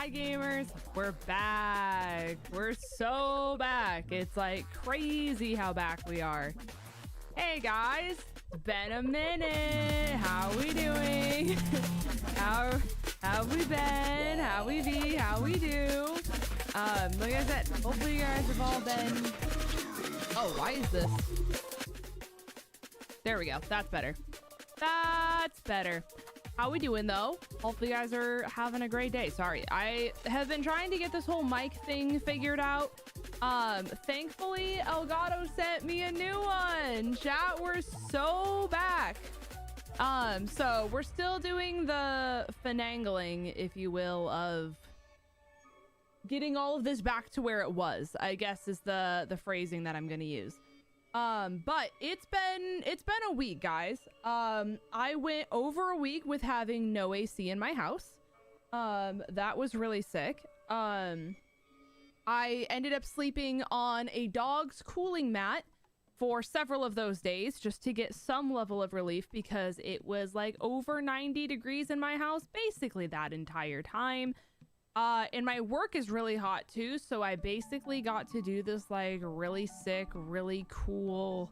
Hi gamers, we're back. We're so back. It's like crazy how back we are. Hey guys, it's been a minute. How we doing? how we been? How we be? How we do? Like I said, hopefully you guys have all been. Oh, why is this? There we go. That's better. That's better. How we doing though? Hopefully you guys are having a great day. Sorry, I have been trying to get this whole mic thing figured out. Thankfully Elgato sent me a new one. Chat, we're so back. So we're still doing the finagling, if you will, of getting all of this back to where it was, I guess is the phrasing that I'm gonna use. But it's been a week, guys. I went over a week with having no AC in my house. That was really sick. I ended up sleeping on a dog's cooling mat for several of those days just to get some level of relief because it was like over 90 degrees in my house basically that entire time. And my work is really hot too, so I basically got to do this like really sick, really cool,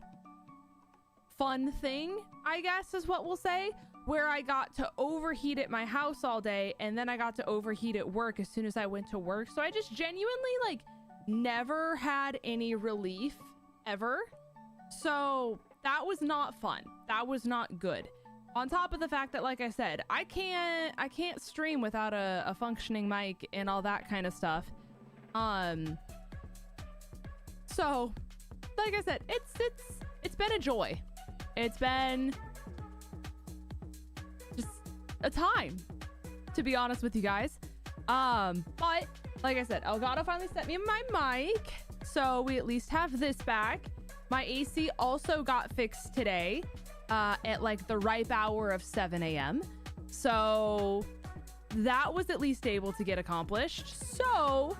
fun thing, I guess is what we'll say, where I got to overheat at my house all day and then I got to overheat at work as soon as I went to work. So I just genuinely like never had any relief ever. So that was not fun. That was not good. On top of the fact that, like I said, I can't stream without a functioning mic and all that kind of stuff. So, like I said, it's been a joy. It's been just a time, to be honest with you guys. But like I said, Elgato finally sent me my mic, so we at least have this back. My AC also got fixed today. At like the ripe hour of 7 a.m. So that was at least able to get accomplished. So,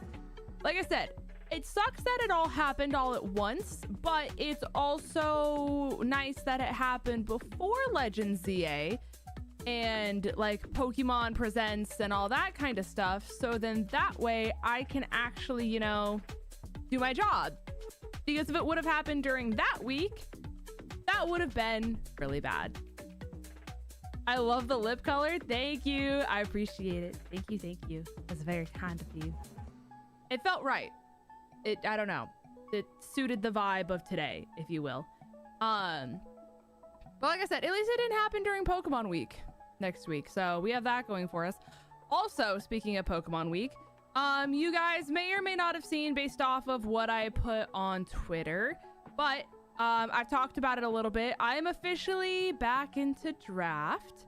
like I said, it sucks that it all happened all at once, but it's also nice that it happened before Legends ZA and like Pokemon Presents and all that kind of stuff. So then that way I can actually, you know, do my job. Because if it would have happened during that week, that would have been really bad. I love the lip color. Thank you. I appreciate it. Thank you. Thank you. That's very kind of you. It felt right. I don't know. It suited the vibe of today, if you will. But like I said, at least it didn't happen during Pokemon Week next week. So we have that going for us. Also, speaking of Pokemon Week, you guys may or may not have seen based off of what I put on Twitter, but I've talked about it a little bit. I am officially back into draft.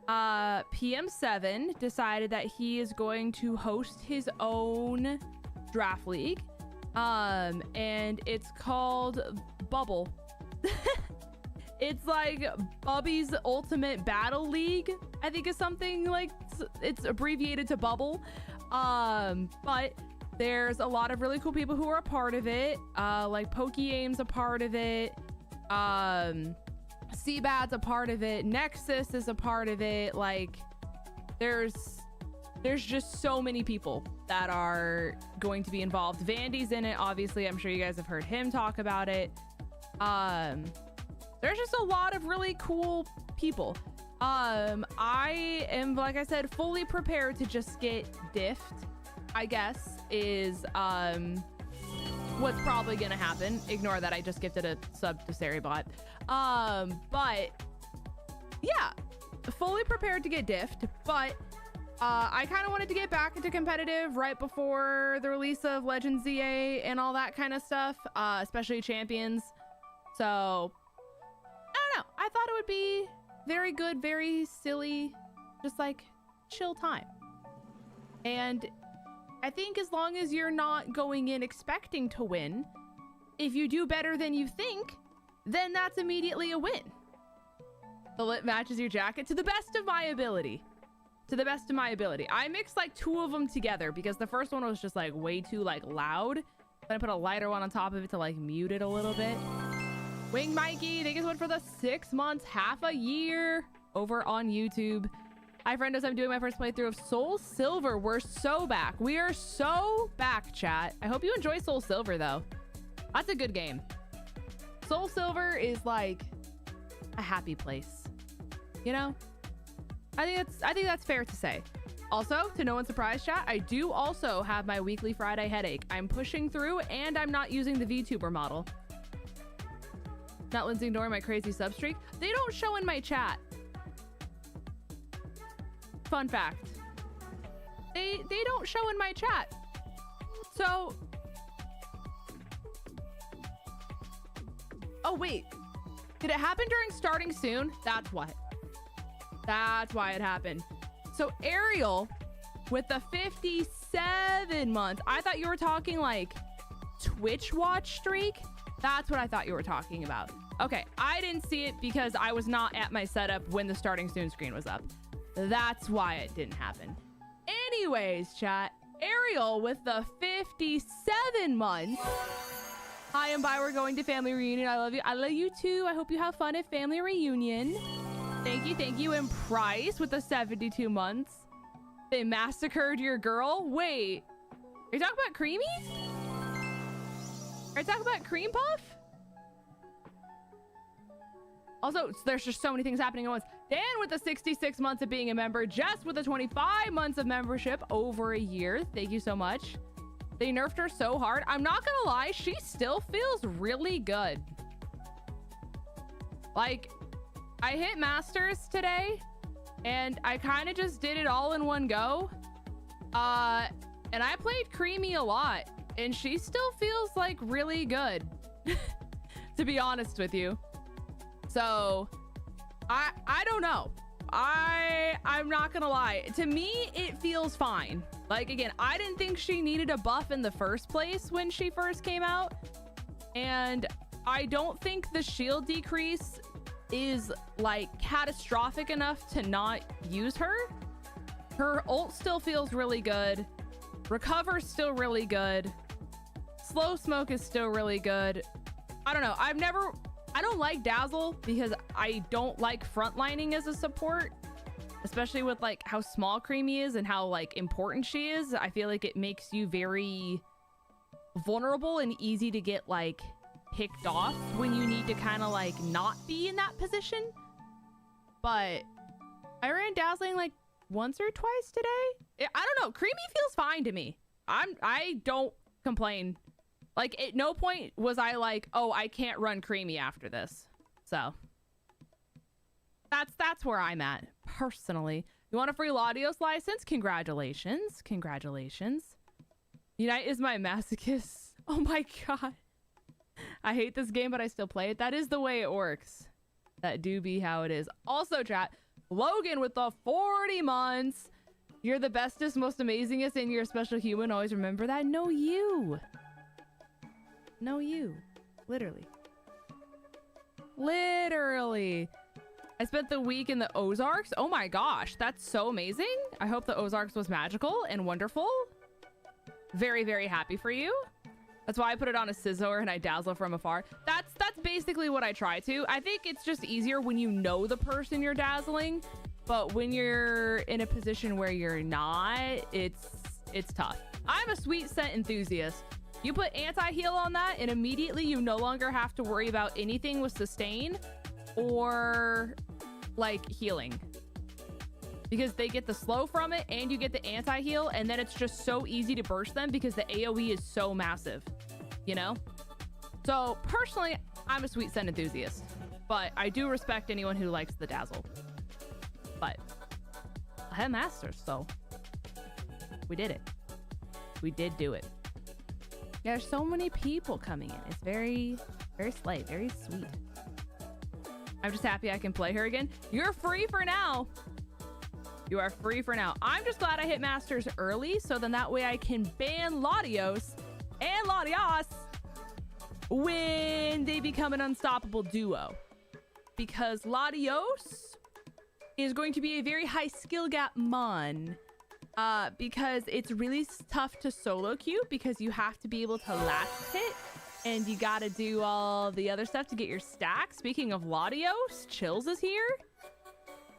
PM7 decided that he is going to host his own draft league. And it's called Bubble. It's like Bubby's Ultimate Battle League, I think is something like it's abbreviated to Bubble. But there's a lot of really cool people who are a part of it. Like PokeAim's a part of it. Seabad's a part of it. Nexus is a part of it. Like, there's just so many people that are going to be involved. Vandy's in it, obviously. I'm sure you guys have heard him talk about it. There's just a lot of really cool people. I am, like I said, fully prepared to just get diffed, I guess, is what's probably gonna happen. Ignore that I just gifted a sub to Saribot. But yeah, fully prepared to get diffed, but I kind of wanted to get back into competitive right before the release of Legends ZA and all that kind of stuff, especially Champions. So I don't know, I thought it would be very good, very silly, just like chill time. And I think as long as you're not going in expecting to win, if you do better than you think, then that's immediately a win. The lip matches your jacket to the best of my ability. To the best of my ability. I mixed like two of them together because the first one was just like way too like loud. Then I put a lighter one on top of it to like mute it a little bit. Wing Mikey, thank you so much for the 6 months, half a year over on YouTube. Hi, friendos. I'm doing my first playthrough of Soul Silver. We're so back. We are so back, chat. I hope you enjoy Soul Silver, though. That's a good game. Soul Silver is like a happy place. You know? I think that's fair to say. Also, to no one's surprise, chat, I do also have my weekly Friday headache. I'm pushing through, and I'm not using the VTuber model. Not Lindsay ignoring my crazy sub streak. They don't show in my chat. Fun fact. They don't show in my chat. So... Oh, wait. Did it happen during starting soon? That's what. That's why it happened. So Ariel with the 57 months. I thought you were talking like Twitch watch streak. That's what I thought you were talking about. Okay, I didn't see it because I was not at my setup when the starting soon screen was up. That's why it didn't happen. Anyways, chat, Ariel with the 57 months. Hi, and bye. We're going to family reunion. I love you. I love you too. I hope you have fun at family reunion. Thank you. Thank you. And Price with the 72 months. They massacred your girl. Wait, are you talking about Creamy? Are you talking about Cream Puff? Also, there's just so many things happening at once. Dan with the 66 months of being a member. Jess with the 25 months of membership, over a year. Thank you so much. They nerfed her so hard. I'm not gonna lie, she still feels really good. Like, I hit Masters today, and I kind of just did it all in one go. And I played Creamy a lot, and she still feels like really good, to be honest with you. So I don't know. I'm not gonna lie. To me, it feels fine. Like, again, I didn't think she needed a buff in the first place when she first came out. And I don't think the shield decrease is like catastrophic enough to not use her. Her ult still feels really good. Recover's still really good. Slow smoke is still really good. I don't know. I don't like Dazzle because I don't like frontlining as a support, especially with like how small Creamy is and how like important she is. I feel like it makes you very vulnerable and easy to get like picked off when you need to kind of like not be in that position. But I ran Dazzling like once or twice today. I don't know. Creamy feels fine to me. I don't complain. Like, at no point was I like, oh, I can't run Creamy after this. So that's where I'm at personally. You want a free Latios license? Congratulations. Congratulations. Unite is my masochist. Oh my god. I hate this game, but I still play it. That is the way it works. That do be how it is. Also, chat, Logan with the 40 months. You're the bestest, most amazingest, and you're a special human. Always remember that. No, you. No, you. Literally. Literally. I spent the week in the Ozarks. Oh my gosh, that's so amazing. I hope the Ozarks was magical and wonderful. Very, very happy for you. That's why I put it on a Scizor and I dazzle from afar. That's basically what I try to. I think it's just easier when you know the person you're dazzling, but when you're in a position where you're not, it's tough. I'm a sweet scent enthusiast. You put anti-heal on that and immediately you no longer have to worry about anything with sustain or like healing, because they get the slow from it and you get the anti-heal, and then it's just so easy to burst them because the AoE is so massive, you know? So personally, I'm a sweet scent enthusiast, but I do respect anyone who likes the dazzle. But I had Masters, so we did it. We did do it. Yeah, there's so many people coming in. It's very, very slay, very sweet. I'm just happy I can play her again. You're free for now. You are free for now. I'm just glad I hit Masters early, so then that way I can ban Latios and Latias when they become an unstoppable duo. Because Latios is going to be a very high skill gap mon. Because it's really tough to solo queue because you have to be able to last hit and you gotta do all the other stuff to get your stack. Speaking of Latios, Chills is here.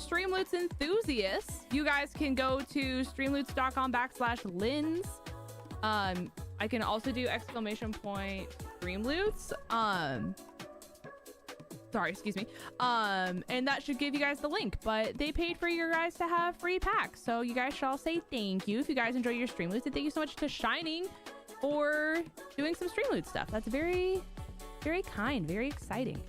Streamloots enthusiasts, you guys can go to streamloots.com/lins. I can also do !Streamloots. Sorry, excuse me. And that should give you guys the link, but they paid for you guys to have free packs. So you guys should all say thank you if you guys enjoy your Streamloots, and thank you so much to Shining for doing some Streamloot stuff. That's very, very kind, very exciting.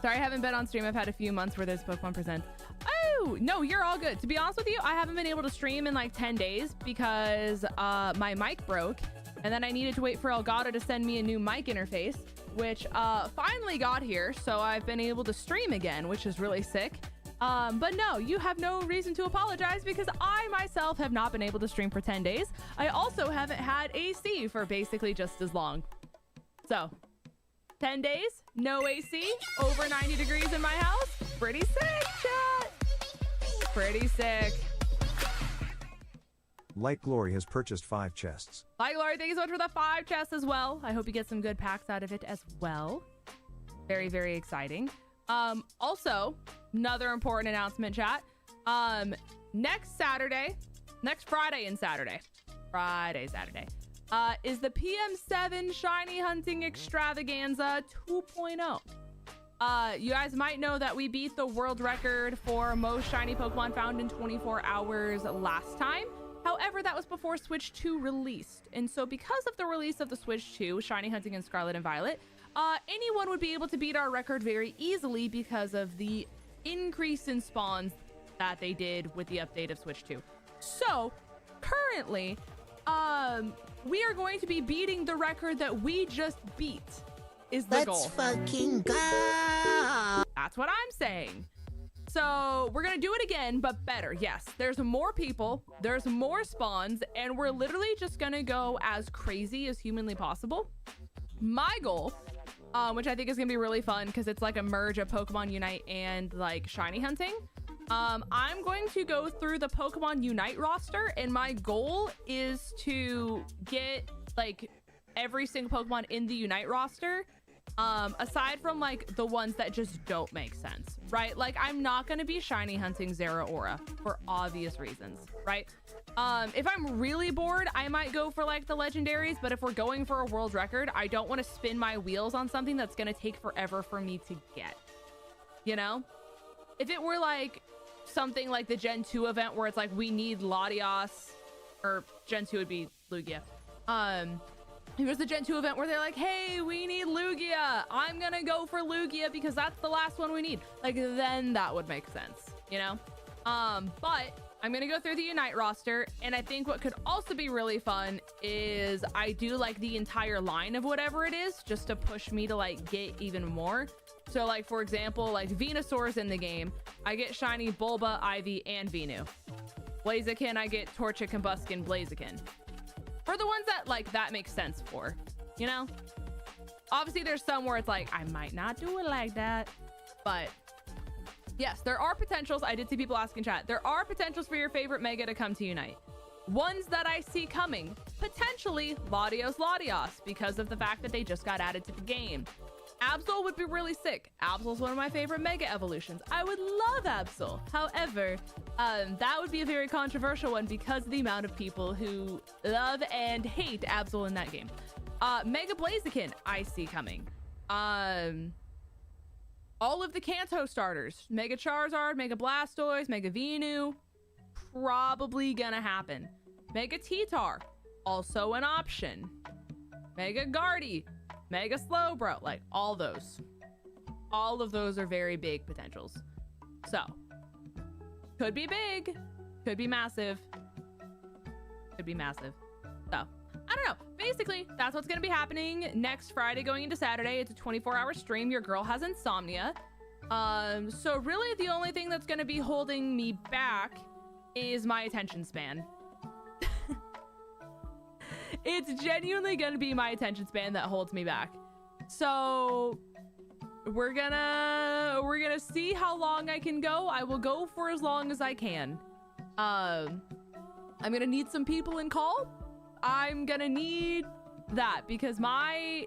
Sorry, I haven't been on stream. I've had a few months where there's Pokemon Presents. Oh, no, you're all good. To be honest with you, I haven't been able to stream in like 10 days because my mic broke, and then I needed to wait for Elgato to send me a new mic interface, which finally got here. So I've been able to stream again, which is really sick. But no, you have no reason to apologize because I myself have not been able to stream for 10 days. I also haven't had AC for basically just as long. So 10 days, no AC, over 90 degrees in my house. Pretty sick, chat. Pretty sick. Light Glory has purchased 5 chests. Light Glory, thank you so much for the 5 chests as well. I hope you get some good packs out of it as well. Very, very exciting. Also, another important announcement, chat. Next Friday and Saturday, is the PM7 Shiny Hunting Extravaganza 2.0. You guys might know that we beat the world record for most shiny Pokemon found in 24 hours last time. However, that was before Switch 2 released. And so because of the release of the Switch 2, Shiny Hunting in Scarlet and Violet, anyone would be able to beat our record very easily because of the increase in spawns that they did with the update of Switch 2. So currently, we are going to be beating the record that we just beat is the goal. Let's fucking go! That's what I'm saying. So we're gonna do it again, but better. Yes, there's more people, there's more spawns, and we're literally just gonna go as crazy as humanly possible. My goal, which I think is gonna be really fun because it's like a merge of Pokemon Unite and like shiny hunting. I'm going to go through the Pokemon Unite roster, and my goal is to get like every single Pokemon in the Unite roster, aside from like the ones that just don't make sense, right? Like I'm not going to be shiny hunting 𝗓𝗓 for obvious reasons, right? If I'm really bored, I might go for like the legendaries, but if we're going for a world record, I don't want to spin my wheels on something that's going to take forever for me to get, you know? If it were like something like the Gen 2 event where it's like we need Latias, or Gen 2 would be Lugia. It was the Gen 2 event where they're like, hey, we need Lugia. I'm gonna go for Lugia because that's the last one we need. Like, then that would make sense, you know? But I'm gonna go through the Unite roster, and I think what could also be really fun is I do like the entire line of whatever it is just to push me to like get even more. So like, for example, like Venusaur's in the game, I get shiny Bulba, Ivy, and Venu. Blaziken, I get Torchic, Combuskin, Blaziken. For the ones that like that makes sense for, you know? Obviously there's some where it's like I might not do it like that, but yes, there are potentials. I did see people ask in chat, there are potentials for your favorite mega to come to Unite. Ones that I see coming, potentially Latios because of the fact that they just got added to the game. Absol would be really sick. Absol's one of my favorite mega evolutions. I would love Absol. However, that would be a very controversial one because of the amount of people who love and hate Absol in that game. Mega Blaziken, I see coming. All of the Kanto starters, Mega Charizard, Mega Blastoise, Mega Venu, probably gonna happen. Mega T-Tar, also an option. Mega Guardy, Mega Slowbro, like all of those are very big potentials. So could be big, could be massive, could be massive. So I don't know. Basically, that's what's going to be happening next Friday going into Saturday. It's a 24-hour stream. Your girl has insomnia. So really the only thing that's going to be holding me back is my attention span. It's genuinely going to be my attention span that holds me back. So we're gonna see how long I can go. I will go for as long as I can. I'm gonna need some people in call. I'm gonna need that because my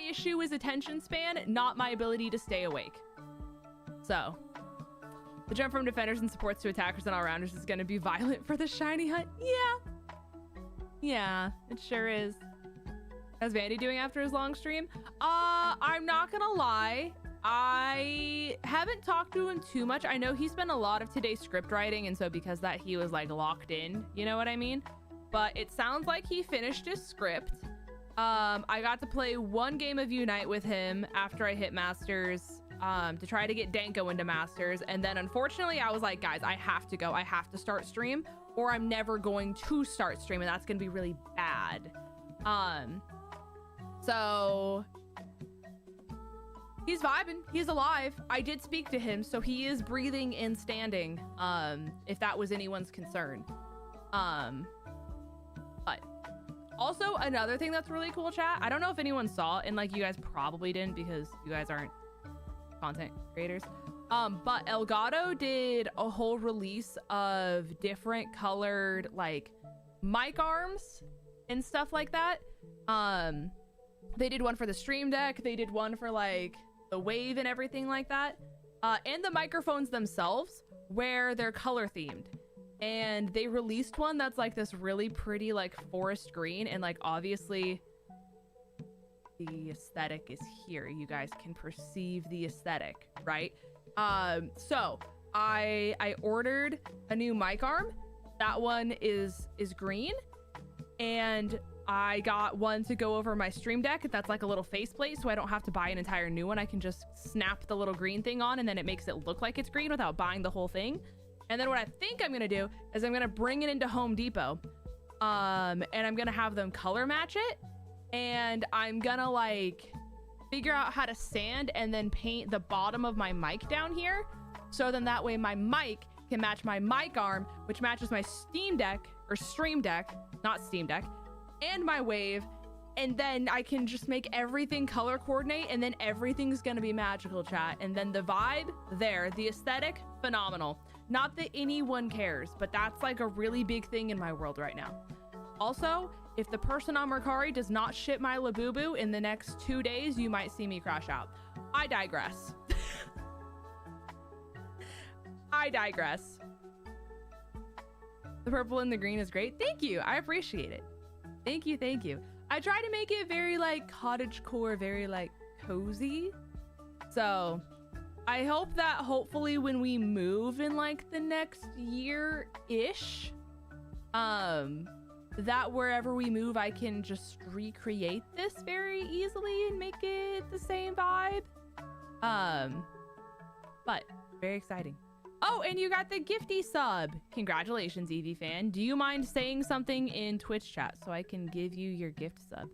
issue is attention span, not my ability to stay awake. So the jump from defenders and supports to attackers and all-rounders is gonna be violent for the shiny hunt. Yeah, it sure is. How's Vandy doing after his long stream? I'm not gonna lie, I haven't talked to him too much. I know he spent a lot of today's script writing, and so because that he was like locked in, you know what I mean? But it sounds like he finished his script. I got to play one game of Unite with him after I hit Masters, to try to get Danko into Masters, and then unfortunately I was like, guys, I have to go. I have to start stream, or I'm never going to start stream, and that's gonna be really bad. So he's vibing, he's alive. I did speak to him, so he is breathing and standing, if that was anyone's concern. But also another thing that's really cool, chat, I don't know if anyone saw, and like you guys probably didn't because you guys aren't content creators, but Elgato did a whole release of different colored like mic arms and stuff like that. They did one for the Stream Deck, they did one for like the Wave and everything like that, and the microphones themselves where they're color themed. And they released one that's like this really pretty like forest green, and like obviously the aesthetic is here. You guys can perceive the aesthetic, right? So I ordered a new mic arm. That one is green, and I got one to go over my stream deck. That's like a little faceplate, so I don't have to buy an entire new one. I can just snap the little green thing on, and then it makes it look like it's green without buying the whole thing. And then what I think I'm gonna do is I'm gonna bring it into Home Depot, and I'm gonna have them color match it, and I'm gonna like figure out how to sand and then paint the bottom of my mic down here, so then that way my mic can match my mic arm, which matches my Steam Deck, or Stream Deck, not Steam Deck, and my wave, and then I can just make everything color coordinate, and then everything's gonna be magical, chat. And then the vibe there, the aesthetic, phenomenal. Not that anyone cares, but that's like a really big thing in my world right now. Also, if the person on Mercari does not ship my Labubu in the next 2 days, you might see me crash out. I digress. I digress. The purple and the green is great. Thank you. I appreciate it. Thank you. Thank you. I try to make it very like cottagecore, very like cozy. So I hope that hopefully when we move in like the next year-ish, that wherever we move, I can just recreate this very easily and make it the same vibe. But very exciting. Oh, and you got the gifty sub. Congratulations, Eevee fan. Do you mind saying something in Twitch chat so I can give you your gift sub?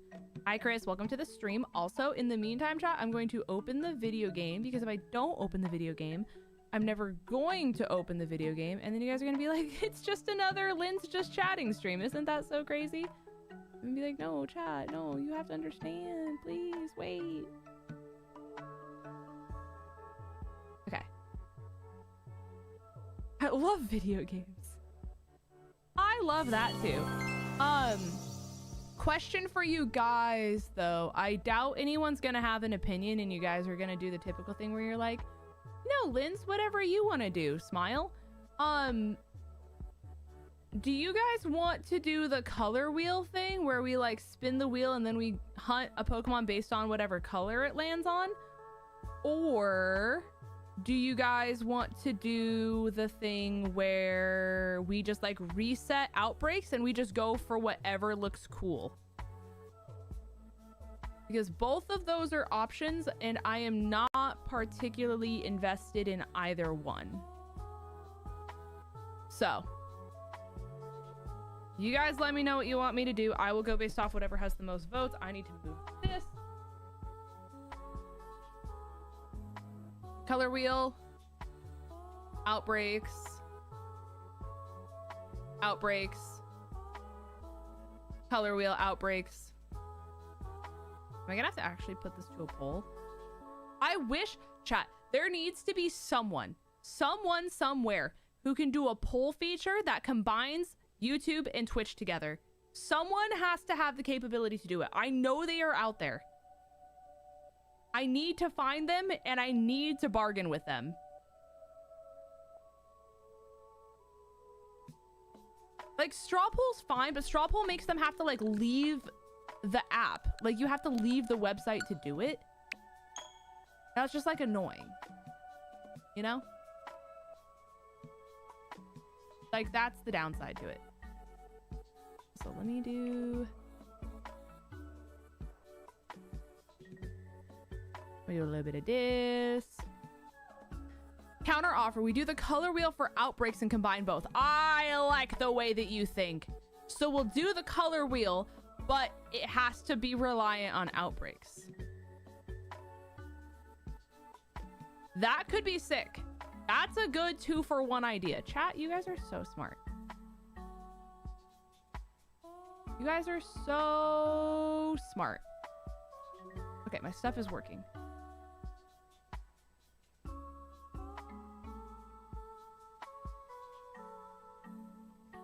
Hi, Chris. Welcome to the stream. Also, in the meantime, chat, I'm going to open the video game, because if I don't open the video game, I'm never going to open the video game. And then you guys are going to be like, it's just another Lynn's Just Chatting stream. Isn't that so crazy? I'm going to be like, no, chat. No, you have to understand. Please, wait. Okay. I love video games. I love that too. Question for you guys though. I doubt anyone's gonna have an opinion and you guys are gonna do the typical thing where you're like, no, Linz, whatever you want to do, smile. Do you guys want to do the color wheel thing where we like spin the wheel and then we hunt a Pokemon based on whatever color it lands on? Or do you guys want to do the thing where we just like reset outbreaks and we just go for whatever looks cool? Because both of those are options and I am not particularly invested in either one. So you guys let me know what you want me to do. I will go based off whatever has the most votes. I need to move this. Color wheel, outbreaks, color wheel, outbreaks. Am I gonna have to actually put this to a poll? I wish, chat, there needs to be someone somewhere who can do a poll feature that combines YouTube and Twitch together. Someone has to have the capability to do it. I know they are out there. I need to find them and I need to bargain with them. Like straw poll's fine, but straw poll makes them have to like leave the app. Like you have to leave the website to do it. That's just like annoying, you know? Like that's the downside to it. So let me do... We do a little bit of this. Counter offer. We do the color wheel for outbreaks and combine both. I like the way that you think. So we'll do the color wheel, but it has to be reliant on outbreaks. That could be sick. That's a good 2-for-1 idea. Chat, you guys are so smart. You guys are so smart. Okay, my stuff is working.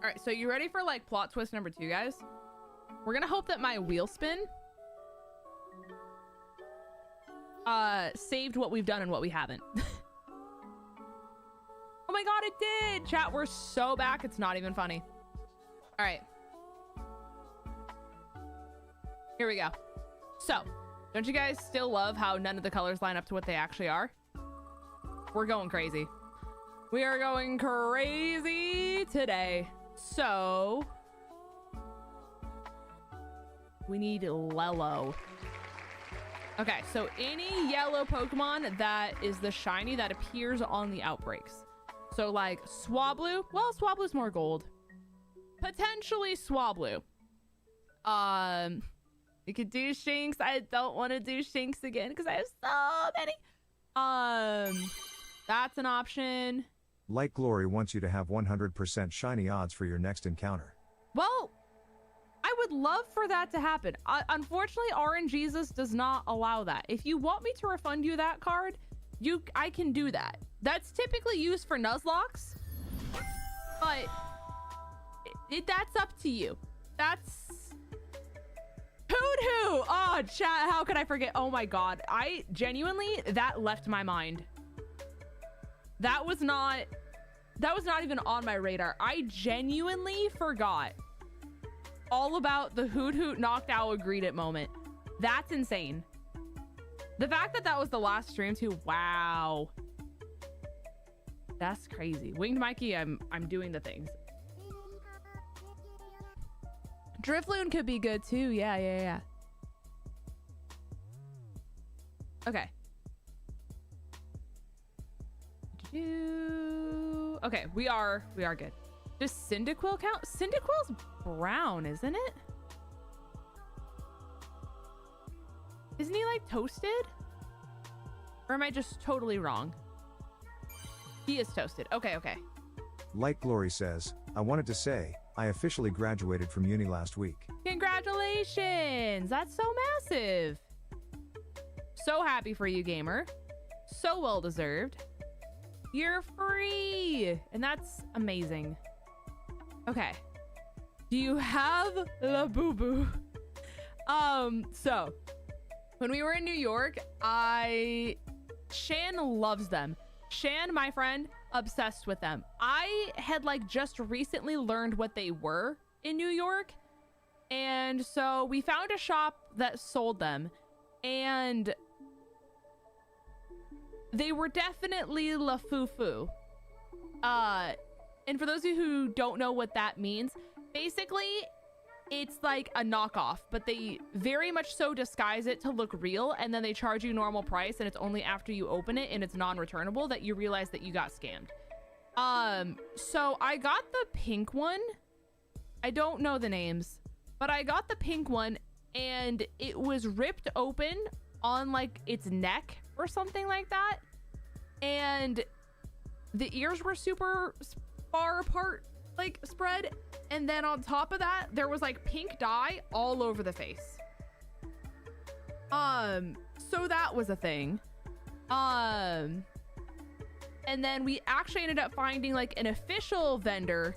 All right, so you ready for like plot twist number 2, guys? We're gonna hope that my wheel spin saved what we've done and what we haven't. Oh my god, it did! Chat, we're so back, it's not even funny. All right. Here we go. So, don't you guys still love how none of the colors line up to what they actually are? We're going crazy. We are going crazy today. So, We need Lello. Okay, so any yellow Pokemon that is the shiny that appears on the outbreaks. So like Swablu. Well, Swablu's more gold. Potentially Swablu. You could do Shinx. I don't want to do Shinx again because I have so many. That's an option. Light Glory wants you to have 100% shiny odds for your next encounter. Well, I would love for that to happen. Unfortunately, RNGesus does not allow that. If you want me to refund you that card, I can do that. That's typically used for Nuzlocke, but that's up to you. That's Hoodoo. Oh, chat, how could I forget? Oh my god, I genuinely, that left my mind. That was not even on my radar. I genuinely forgot all about the Hoot knocked out Ugreedit moment. That's insane. The fact that that was the last stream too. Wow. That's crazy. Winged Mikey, I'm doing the things. Drifloon could be good too. Yeah. Okay. Okay, we are good. Does Cyndaquil count? Cyndaquil's brown, isn't it? Isn't he like toasted? Or am I just totally wrong? He is toasted. Okay. Light Glory says, I wanted to say, I officially graduated from uni last week. Congratulations! That's so massive. So happy for you, gamer. So well deserved. You're free! And that's amazing. Okay. Do you have La Boo Boo? So when we were in New York, Shan loves them. Shan, my friend, obsessed with them. I had like just recently learned what they were in New York. And so we found a shop that sold them, and they were definitely La Fufu. And for those of you who don't know what that means, basically it's like a knockoff, but they very much so disguise it to look real, and then they charge you normal price, and it's only after you open it and it's non-returnable that you realize that you got scammed. So I got the pink one. I don't know the names, but I got the pink one, and it was ripped open on like its neck or something like that, and the ears were super far apart, like spread, and then on top of that there was like pink dye all over the face. So that was a thing. And then we actually ended up finding like an official vendor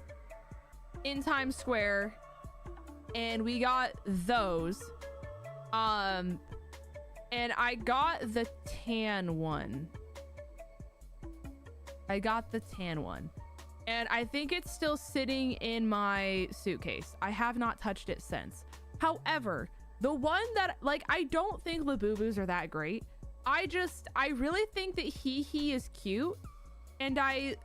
in Times Square, and we got those. And I got the tan one. And I think it's still sitting in my suitcase. I have not touched it since. However, the one that, like, I don't think Labubu's are that great. I really think that he is cute, and I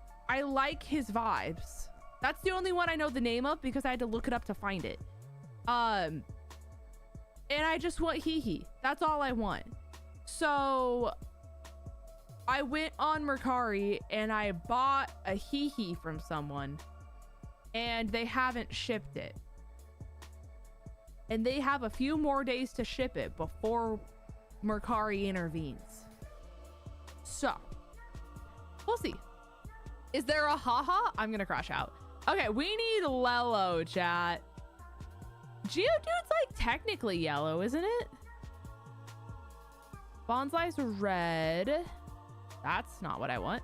like his vibes. That's the only one I know the name of because I had to look it up to find it. And I just want Hee. That's all I want. So I went on Mercari and I bought a Hee from someone, and they haven't shipped it. And they have a few more days to ship it before Mercari intervenes. So we'll see. Is there a haha? I'm gonna crash out. Okay, we need Lello, chat. Geodude's like technically yellow, isn't it? Bonsai's red. That's not what I want.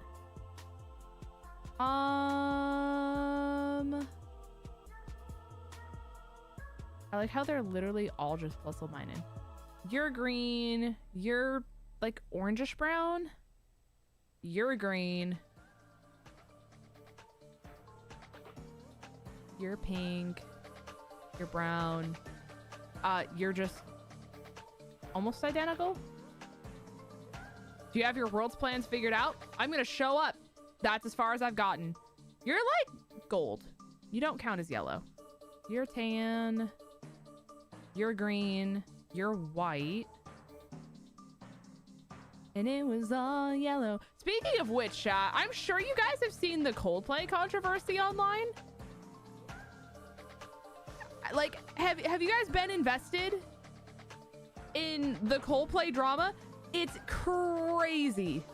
I like how they're literally all just plus or minus. You're green. You're like orangish brown. You're green. You're pink. You're brown. You're just almost identical. Do you have your world's plans figured out? I'm gonna show up. That's as far as I've gotten. You're like gold. You don't count as yellow. You're tan. You're green. You're white. And it was all yellow. Speaking of which, chat, I'm sure you guys have seen the Coldplay controversy online. Like, have you guys been invested in the Coldplay drama? It's crazy.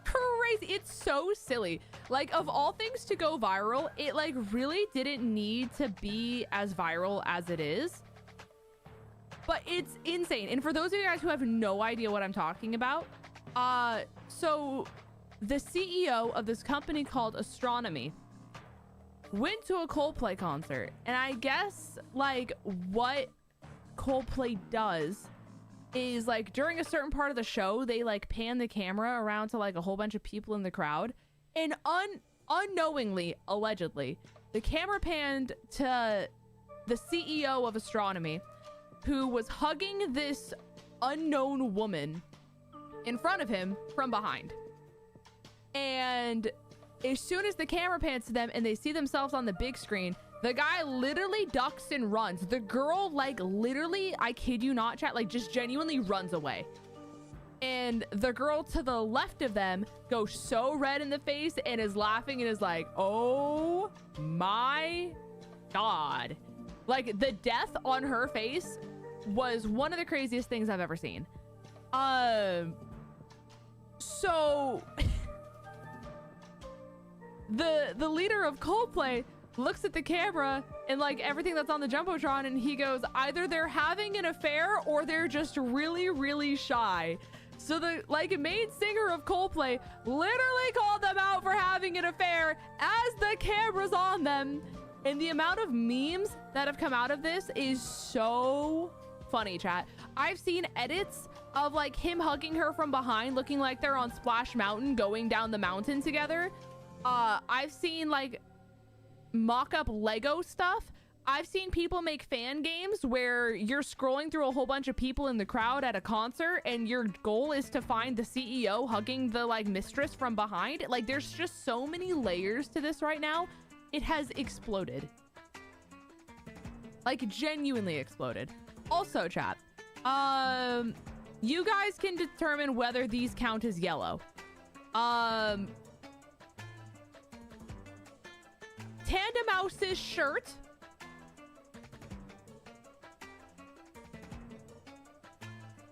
Crazy. It's so silly. Like, of all things to go viral, it like really didn't need to be as viral as it is. But it's insane. And for those of you guys who have no idea what I'm talking about, so the CEO of this company called 𝗏𝚎𝚗𝚗 went to a Coldplay concert. And I guess like what Coldplay does is like during a certain part of the show, they like pan the camera around to like a whole bunch of people in the crowd. And unknowingly, allegedly, the camera panned to the CEO of 𝗏𝚎𝚗𝚗, who was hugging this unknown woman in front of him from behind. And as soon as the camera pans to them and they see themselves on the big screen, the guy literally ducks and runs. The girl, like, literally, I kid you not, chat, like, just genuinely runs away. And the girl to the left of them goes so red in the face and is laughing and is like, oh my God. Like, the death on her face was one of the craziest things I've ever seen. So the leader of Coldplay looks at the camera and like everything that's on the Jumbotron, and he goes, either they're having an affair or they're just really, really shy. So the like main singer of Coldplay literally called them out for having an affair as the camera's on them. And the amount of memes that have come out of this is so funny, chat. I've seen edits of like him hugging her from behind, looking like they're on Splash Mountain going down the mountain together. I've seen like mock-up Lego stuff. I've seen people make fan games where you're scrolling through a whole bunch of people in the crowd at a concert and your goal is to find the CEO hugging the like mistress from behind. Like, there's just so many layers to this right now. It has exploded. Like, genuinely exploded. Also, chat, you guys can determine whether these count as yellow. 𝗏𝚘𝚘𝚗𝚘's shirt.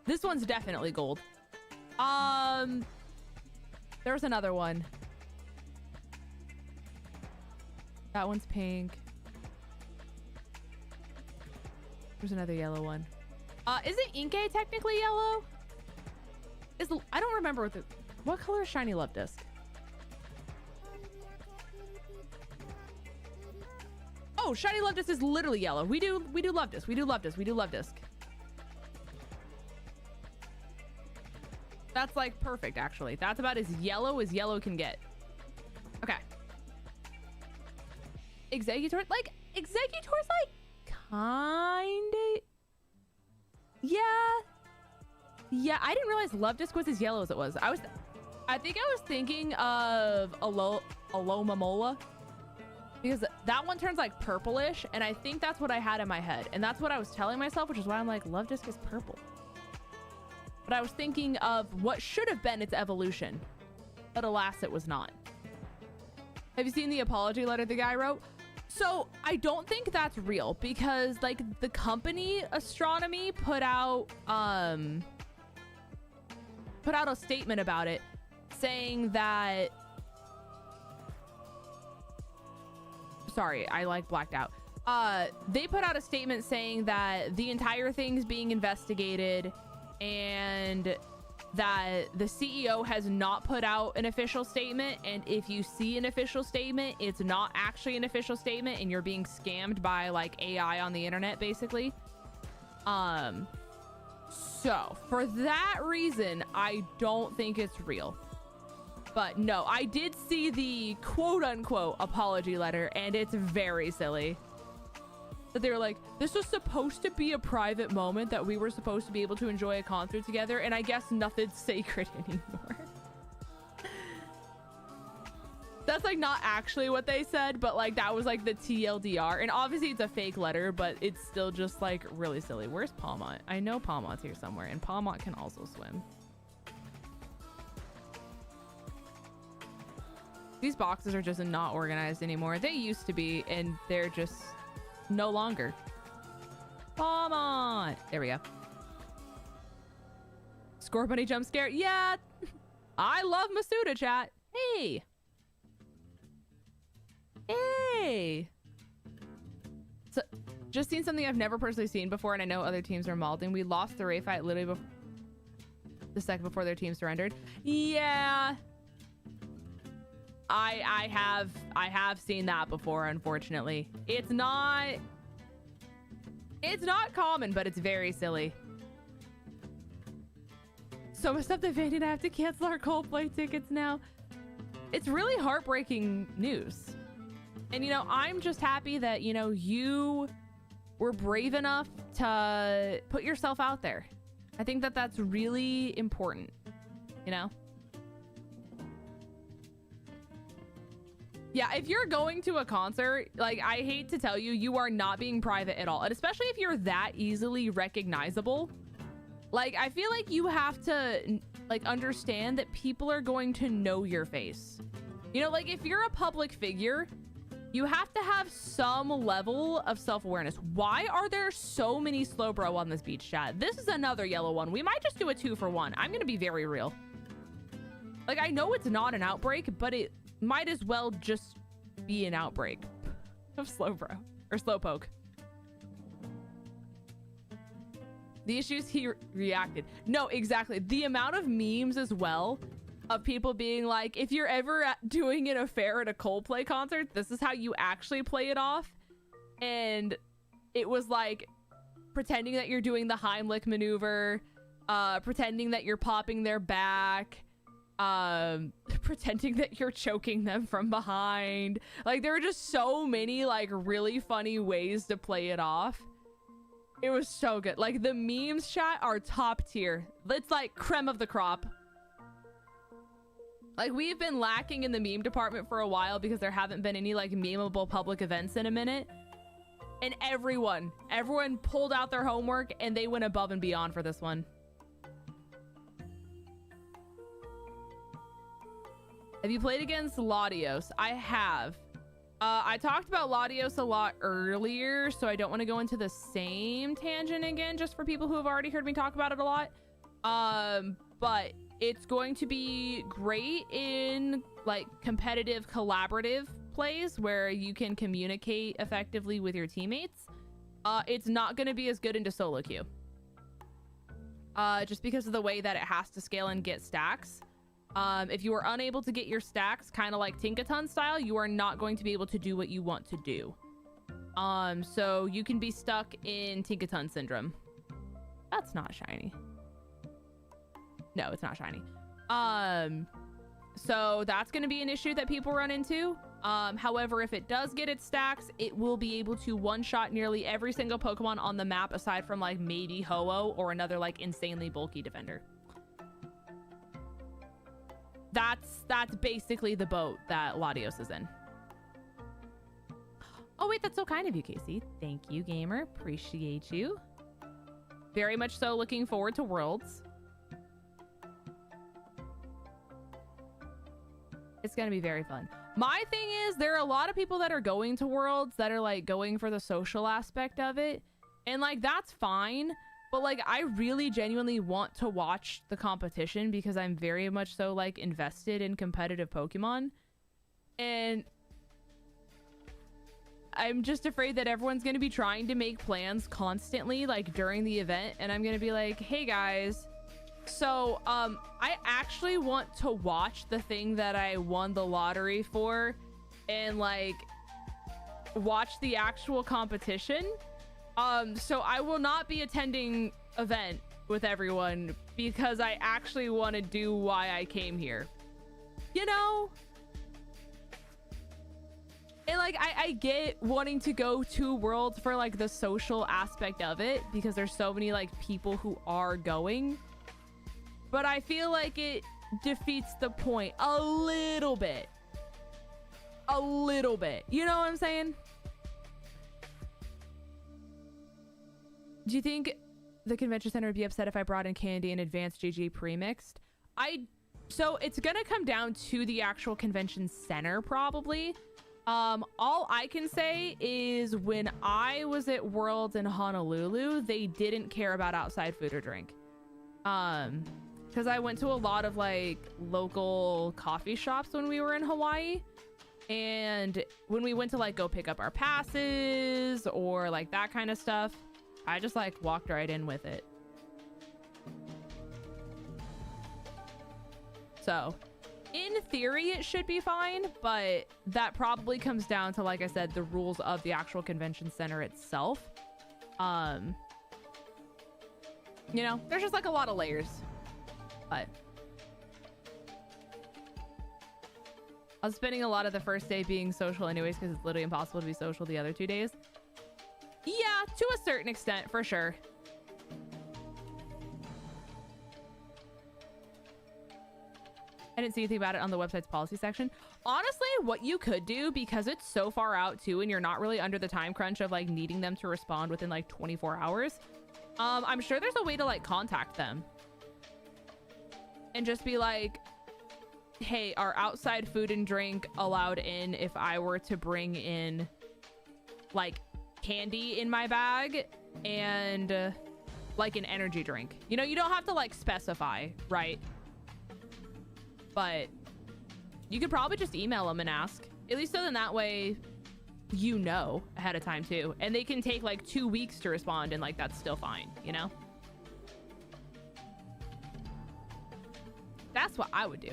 This one's definitely gold. There's another one. That one's pink. There's another yellow one. Isn't 𝗏𝗡𝗏 technically yellow? I don't remember what color is Shiny Love Disc? Oh, Shiny Love Disc is literally yellow. We do Love Disc. We do Love Disc. We do Love Disc. That's like perfect, actually. That's about as yellow can get. Okay. 𝗂𝚑𝚗𝚗𝚗, like 𝗂𝚑𝚗𝚗𝚗's like kinda. Yeah, I didn't realize Love Disc was as yellow as it was. I think I was thinking of 𝗏𝚘𝚗𝚗𝚗, because that one turns like purplish, and I think that's what I had in my head, and that's what I was telling myself, which is why I'm like, Love Disc is purple. But I was thinking of what should have been its evolution, but alas, it was not. Have you seen the apology letter the guy wrote? So I don't think that's real, because like the company 𝗏𝚎𝚗𝚗𝚗 put out a statement about it saying that, sorry, I like blacked out. They put out a statement saying that the entire thing's being investigated and that the CEO has not put out an official statement, and if you see an official statement, it's not actually an official statement and you're being scammed by like AI on the internet, basically. So for that reason, I don't think it's real. But no, I did see the quote-unquote apology letter, and it's very silly. That they were like, this was supposed to be a private moment that we were supposed to be able to enjoy a concert together, and I guess nothing's sacred anymore. That's like not actually what they said, but like that was like the TLDR. And obviously it's a fake letter, but it's still just like really silly. Where's Palmont? I know Palmont's here somewhere, and Palmont can also swim. These boxes are just not organized anymore. They used to be, and they're just no longer. Palmont! There we go. Score bunny jump scare. Yeah! I love Masuda, chat. Hey! Hey! So, just seen something I've never personally seen before, and I know other teams are malding. We lost the raid fight literally the second before their team surrendered. Yeah. I have seen that before, unfortunately. It's not common, but it's very silly. So much stuff that Vandy and I have to cancel our Coldplay tickets now. It's really heartbreaking news. And, you know, I'm just happy that, you know, you were brave enough to put yourself out there. I think that that's really important, you know? Yeah, if you're going to a concert, like, I hate to tell you, you are not being private at all. And especially if you're that easily recognizable. Like, I feel like you have to, like, understand that people are going to know your face. You know, like, if you're a public figure, you have to have some level of self-awareness. Why are there so many slow bro on this beach chat? This is another yellow one. We might just do a 2-for-1. I'm gonna be very real. Like, I know it's not an outbreak, but it might as well just be an outbreak of slow bro or slow poke. The issues he reacted. No, exactly. The amount of memes as well of people being like, if you're ever doing an affair at a Coldplay concert, this is how you actually play it off. And it was like pretending that you're doing the Heimlich maneuver, pretending that you're popping their back, pretending that you're choking them from behind. Like, there were just so many like really funny ways to play it off. It was so good. Like, the memes chat are top tier. It's like creme of the crop. Like, we've been lacking in the meme department for a while because there haven't been any like memeable public events in a minute. And everyone pulled out their homework and they went above and beyond for this one. Have you played against Latios? I have. I talked about Latios a lot earlier, so I don't want to go into the same tangent again, just for people who have already heard me talk about it a lot. But it's going to be great in like competitive collaborative plays where you can communicate effectively with your teammates. It's not going to be as good into solo queue. Just because of the way that it has to scale and get stacks. If you are unable to get your stacks, kind of like Tinkaton style, you are not going to be able to do what you want to do. So you can be stuck in Tinkaton syndrome. That's not shiny. No, it's not shiny. So that's going to be an issue that people run into. However, if it does get its stacks, it will be able to one-shot nearly every single Pokemon on the map, aside from like maybe Ho-Oh or another like insanely bulky defender. That's basically the boat that Latios is in. Oh wait, that's so kind of you, Casey. Thank you, gamer. Appreciate you. Very much so looking forward to Worlds. It's gonna be very fun. My thing is, there are a lot of people that are going to Worlds that are like going for the social aspect of it. And like, that's fine. But like, I really genuinely want to watch the competition because I'm very much so like invested in competitive Pokemon. And I'm just afraid that everyone's going to be trying to make plans constantly like during the event. And I'm going to be like, hey guys, so I actually want to watch the thing that I won the lottery for and like watch the actual competition. So I will not be attending event with everyone because I actually want to do why I came here. You know? And like, I get wanting to go to Worlds for like the social aspect of it because there's so many like people who are going. But I feel like it defeats the point a little bit. a little bit. You know what I'm saying? Do you think the convention center would be upset if I brought in candy and advanced GG pre-mixed? So it's gonna come down to the actual convention center probably. All I can say is when I was at Worlds in Honolulu, they didn't care about outside food or drink. Because I went to a lot of like local coffee shops when we were in Hawaii. And when we went to like go pick up our passes or like that kind of stuff, I just like walked right in with it. So in theory, it should be fine, but that probably comes down to, like I said, the rules of the actual convention center itself. You know, there's just like a lot of layers, but I was spending a lot of the first day being social anyways, because it's literally impossible to be social the other 2 days. Yeah, to a certain extent, for sure. I didn't see anything about it on the website's policy section. Honestly, what you could do, because it's so far out too, and you're not really under the time crunch of like needing them to respond within like 24 hours. I'm sure there's a way to like contact them and just be like, hey, are outside food and drink allowed in if I were to bring in like candy in my bag and like an energy drink? You know, you don't have to like specify, right? But you could probably just email them and ask. At least so then that way you know ahead of time too. And they can take like 2 weeks to respond and like that's still fine, you know? That's what I would do.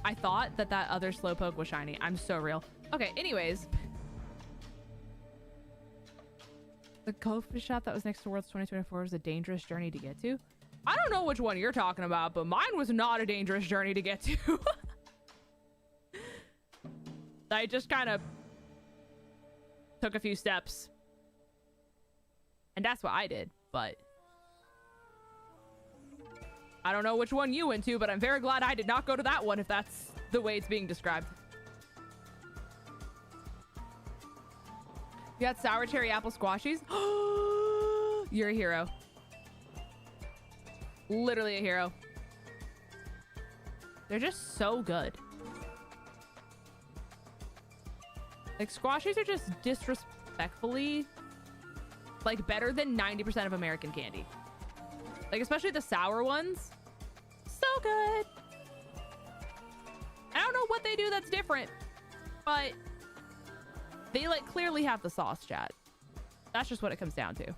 I thought that that other slowpoke was shiny. I'm so real. Okay, anyways. The coffee shop that was next to Worlds 2024 was a dangerous journey to get to. I don't know which one you're talking about, but mine was not a dangerous journey to get to. I just kind of took a few steps. And that's what I did, but I don't know which one you went to, but I'm very glad I did not go to that one if that's the way it's being described. You got sour cherry apple squashies? You're a hero. Literally a hero. They're just so good. Like squashies are just disrespectfully like better than 90% of American candy. Like especially the sour ones. So good. I don't know what they do that's different, but they like clearly have the sauce, chat. That's just what it comes down to.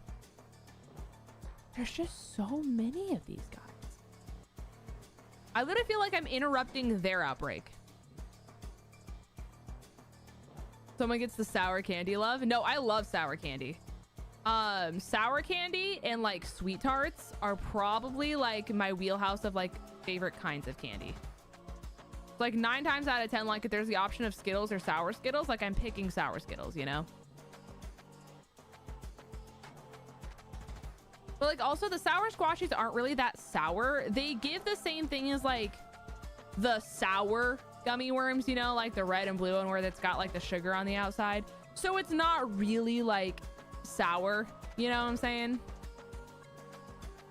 There's just so many of these guys. I literally feel like I'm interrupting their outbreak. Someone gets the sour candy love. No, I love sour candy. Sour candy and like sweet tarts are probably like my wheelhouse of like favorite kinds of candy. Like 9 times out of 10, like if there's the option of Skittles or sour Skittles, like I'm picking sour Skittles, you know? But like also the sour squashies aren't really that sour. They give the same thing as like the sour gummy worms, you know, like the red and blue one where it's got like the sugar on the outside. So it's not really like sour, you know what I'm saying?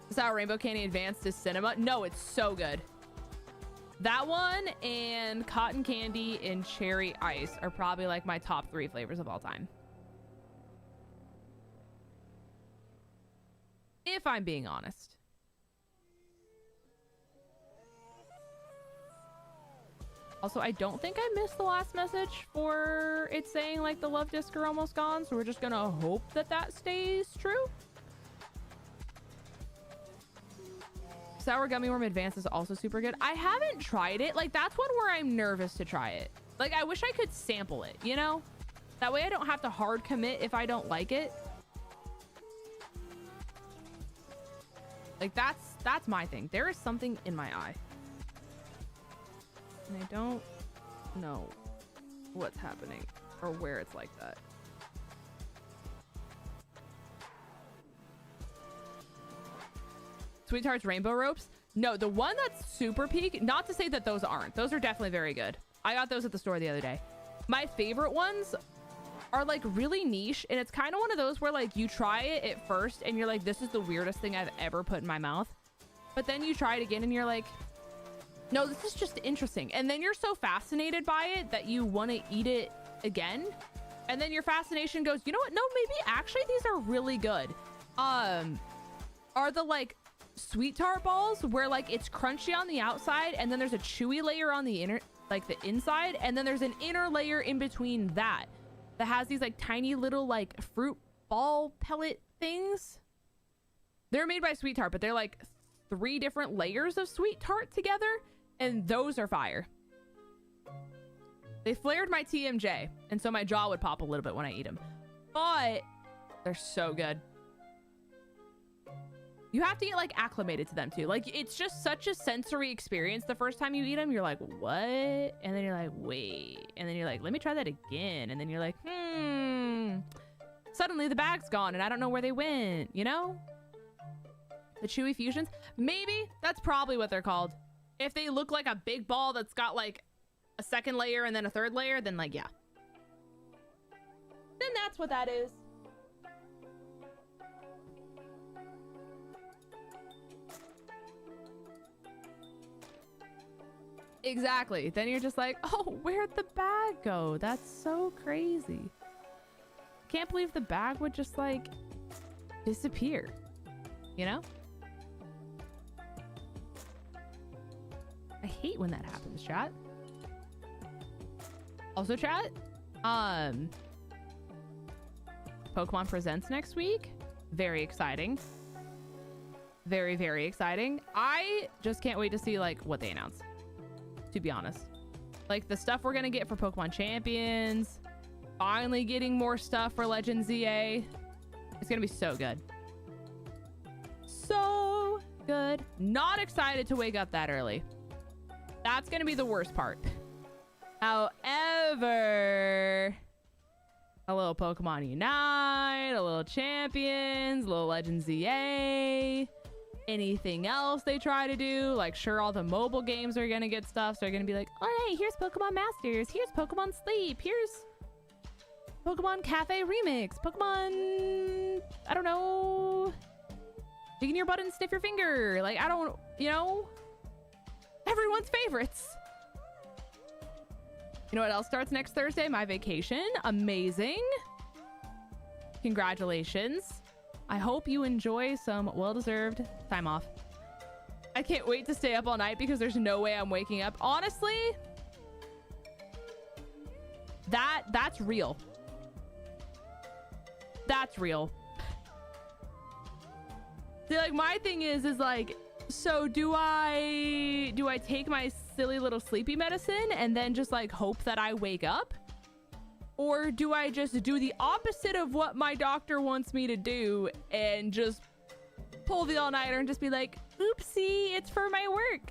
Sour rainbow candy advanced to cinema. No, it's so good. That one and cotton candy and cherry ice are probably like my top 3 flavors of all time. If I'm being honest. Also, I don't think I missed the last message for it saying like the love disc are almost gone. So we're just gonna hope that that stays true. Sour gummy worm advance is also super good. I haven't tried it. Like that's one where I'm nervous to try it. Like I wish I could sample it, you know? That way I don't have to hard commit if I don't like it. Like that's my thing. There is something in my eye. And I don't know what's happening or where it's like that. Sweet Tarts Rainbow Ropes. No, the one that's super peak, not to say that those aren't. Those are definitely very good. I got those at the store the other day. My favorite ones are like really niche, and it's kind of one of those where like you try it at first and you're like, this is the weirdest thing I've ever put in my mouth. But then you try it again and you're like, no, this is just interesting. And then you're so fascinated by it that you want to eat it again. And then your fascination goes, you know what? No, maybe actually these are really good. Are the like sweet tart balls where like it's crunchy on the outside and then there's a chewy layer on the inner, like the inside, and then there's an inner layer in between that has these like tiny little like fruit ball pellet things. They're made by Sweet Tart, but they're like 3 different layers of Sweet Tart together, and those are fire. They flared my TMJ, and so my jaw would pop a little bit when I eat them, but they're so good. You have to get like acclimated to them too. Like it's just such a sensory experience. The first time you eat them, you're like, what? And then you're like, wait. And then you're like, let me try that again. And then you're like, suddenly the bag's gone and I don't know where they went, you know? The chewy fusions. Maybe that's probably what they're called. If they look like a big ball that's got like a second layer and then a third layer, then like, yeah. Then that's what that is. Exactly. Then you're just like, oh, where'd the bag go? That's so crazy. Can't believe the bag would just like disappear, you know? I hate when that happens, chat. Also, chat, Pokemon Presents next week. Very exciting. Very, very exciting. I just can't wait to see like what they announce, to be honest. Like the stuff we're gonna get for Pokemon Champions, finally getting more stuff for Legend ZA. It's gonna be so good. So good. Not excited to wake up that early. That's gonna be the worst part. However, a little Pokemon Unite, a little Champions, a little Legend ZA, anything else they try to do, like sure, all the mobile games are gonna get stuff, so they're gonna be like, all right, here's Pokemon Masters, here's Pokemon Sleep, here's Pokemon Cafe Remix, Pokemon, I don't know, dig in your butt and sniff your finger, like, I don't, you know, everyone's favorites. You know what else starts next Thursday? My vacation. Amazing. Congratulations. I hope you enjoy some well-deserved time off. I can't wait to stay up all night because there's no way I'm waking up. Honestly, that's real. That's real. See, like my thing is like, so do I take my silly little sleepy medicine and then just like hope that I wake up? Or do I just do the opposite of what my doctor wants me to do and just pull the all-nighter and just be like, oopsie, it's for my work,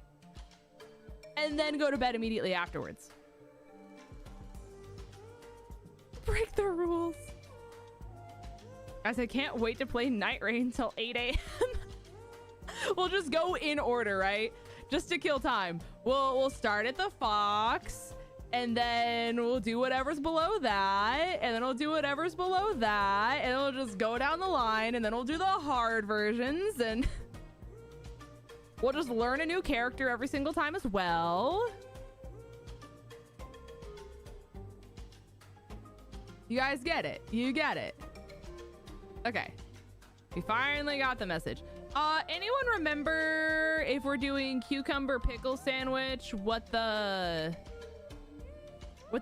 and then go to bed immediately afterwards? Break the rules. Guys, I can't wait to play Night Rain till 8 a.m. We'll just go in order, right? Just to kill time. We'll start at the Fox, and then we'll do whatever's below that, and then we'll do whatever's below that, and we'll just go down the line, and then we'll do the hard versions, and we'll just learn a new character every single time as well. You guys get it. You get it. Okay. We finally got the message. Anyone remember if we're doing cucumber pickle sandwich, what the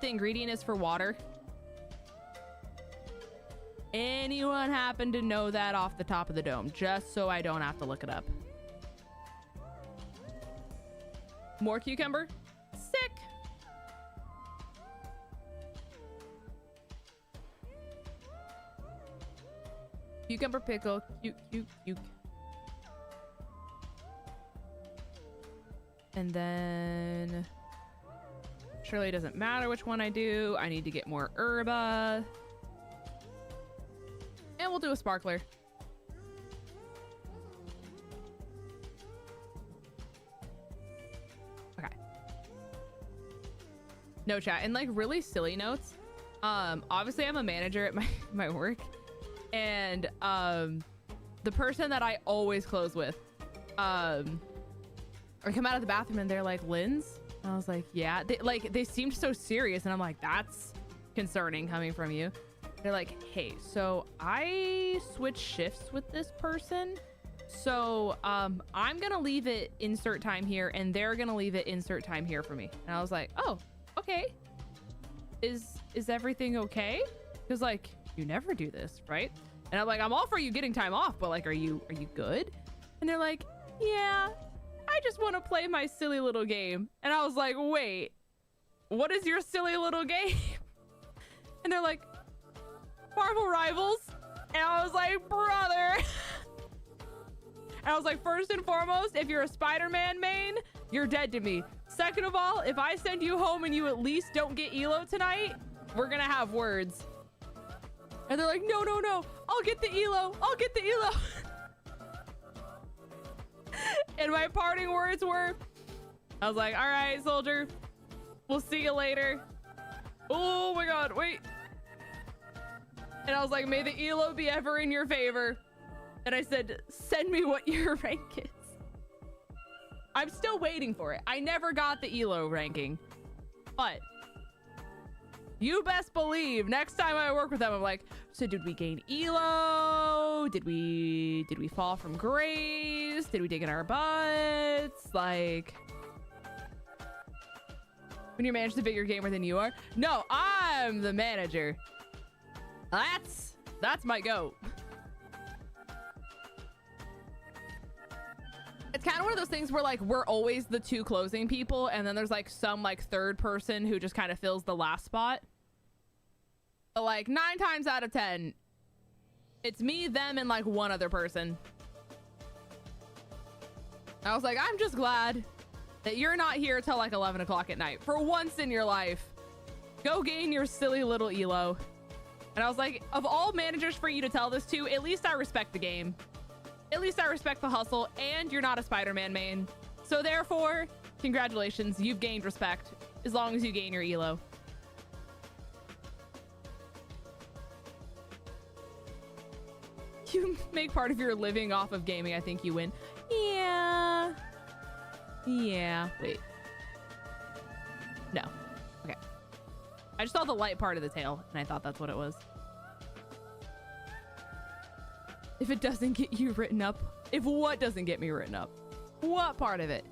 ingredient is for water? Anyone happen to know that off the top of the dome, just so I don't have to look it up? More cucumber? Sick. Cucumber pickle, cuke. And then surely it doesn't matter which one I do. I need to get more herba. And we'll do a sparkler. No chat. And like really silly notes. Obviously I'm a manager at my work, and the person that I always close with, I come out of the bathroom and they're like, Linz? And I was like, yeah. They seemed so serious, and I'm like, that's concerning coming from you. They're like, hey, so I switched shifts with this person, so I'm gonna leave it insert time here, and they're gonna leave it insert time here for me. And I was like, oh, okay. Is everything okay? Because like, you never do this, right? And I'm like, I'm all for you getting time off, but like, are you good? And they're like, yeah, I just want to play my silly little game. And I was like, wait, what is your silly little game? And they're like, Marvel Rivals. And I was like, brother. And I was like, first and foremost, if you're a Spider-Man main, you're dead to me. Second of all, if I send you home and you at least don't get elo tonight, we're gonna have words. And they're like, no, no, no, I'll get the elo. I'll get the elo. And my parting words were, I was like, all right, soldier, we'll see you later. Oh my God, wait. And I was like, may the elo be ever in your favor. And I said, send me what your rank is. I'm still waiting for it. I never got the elo ranking, but you best believe next time I work with them, I'm like, so did we gain elo? Did we fall from grace? Did we dig in our butts? Like, when you manage the bigger gamer than you are? No, I'm the manager. That's my goat. It's kind of one of those things where like we're always the two closing people, and then there's like some like third person who just kind of fills the last spot. But like 9 times out of 10, it's me, them, and like one other person. I was like, I'm just glad that you're not here till like 11 o'clock at night. For once in your life, go gain your silly little elo. And I was like, of all managers for you to tell this to, at least I respect the game. At least I respect the hustle, and you're not a Spider-Man main. So therefore, congratulations, you've gained respect as long as you gain your elo. You make part of your living off of gaming, I think you win. Yeah. Yeah, wait. No. Okay. I just saw the light part of the tail, and I thought that's what it was. If it doesn't get you written up, if what doesn't get me written up? What part of it?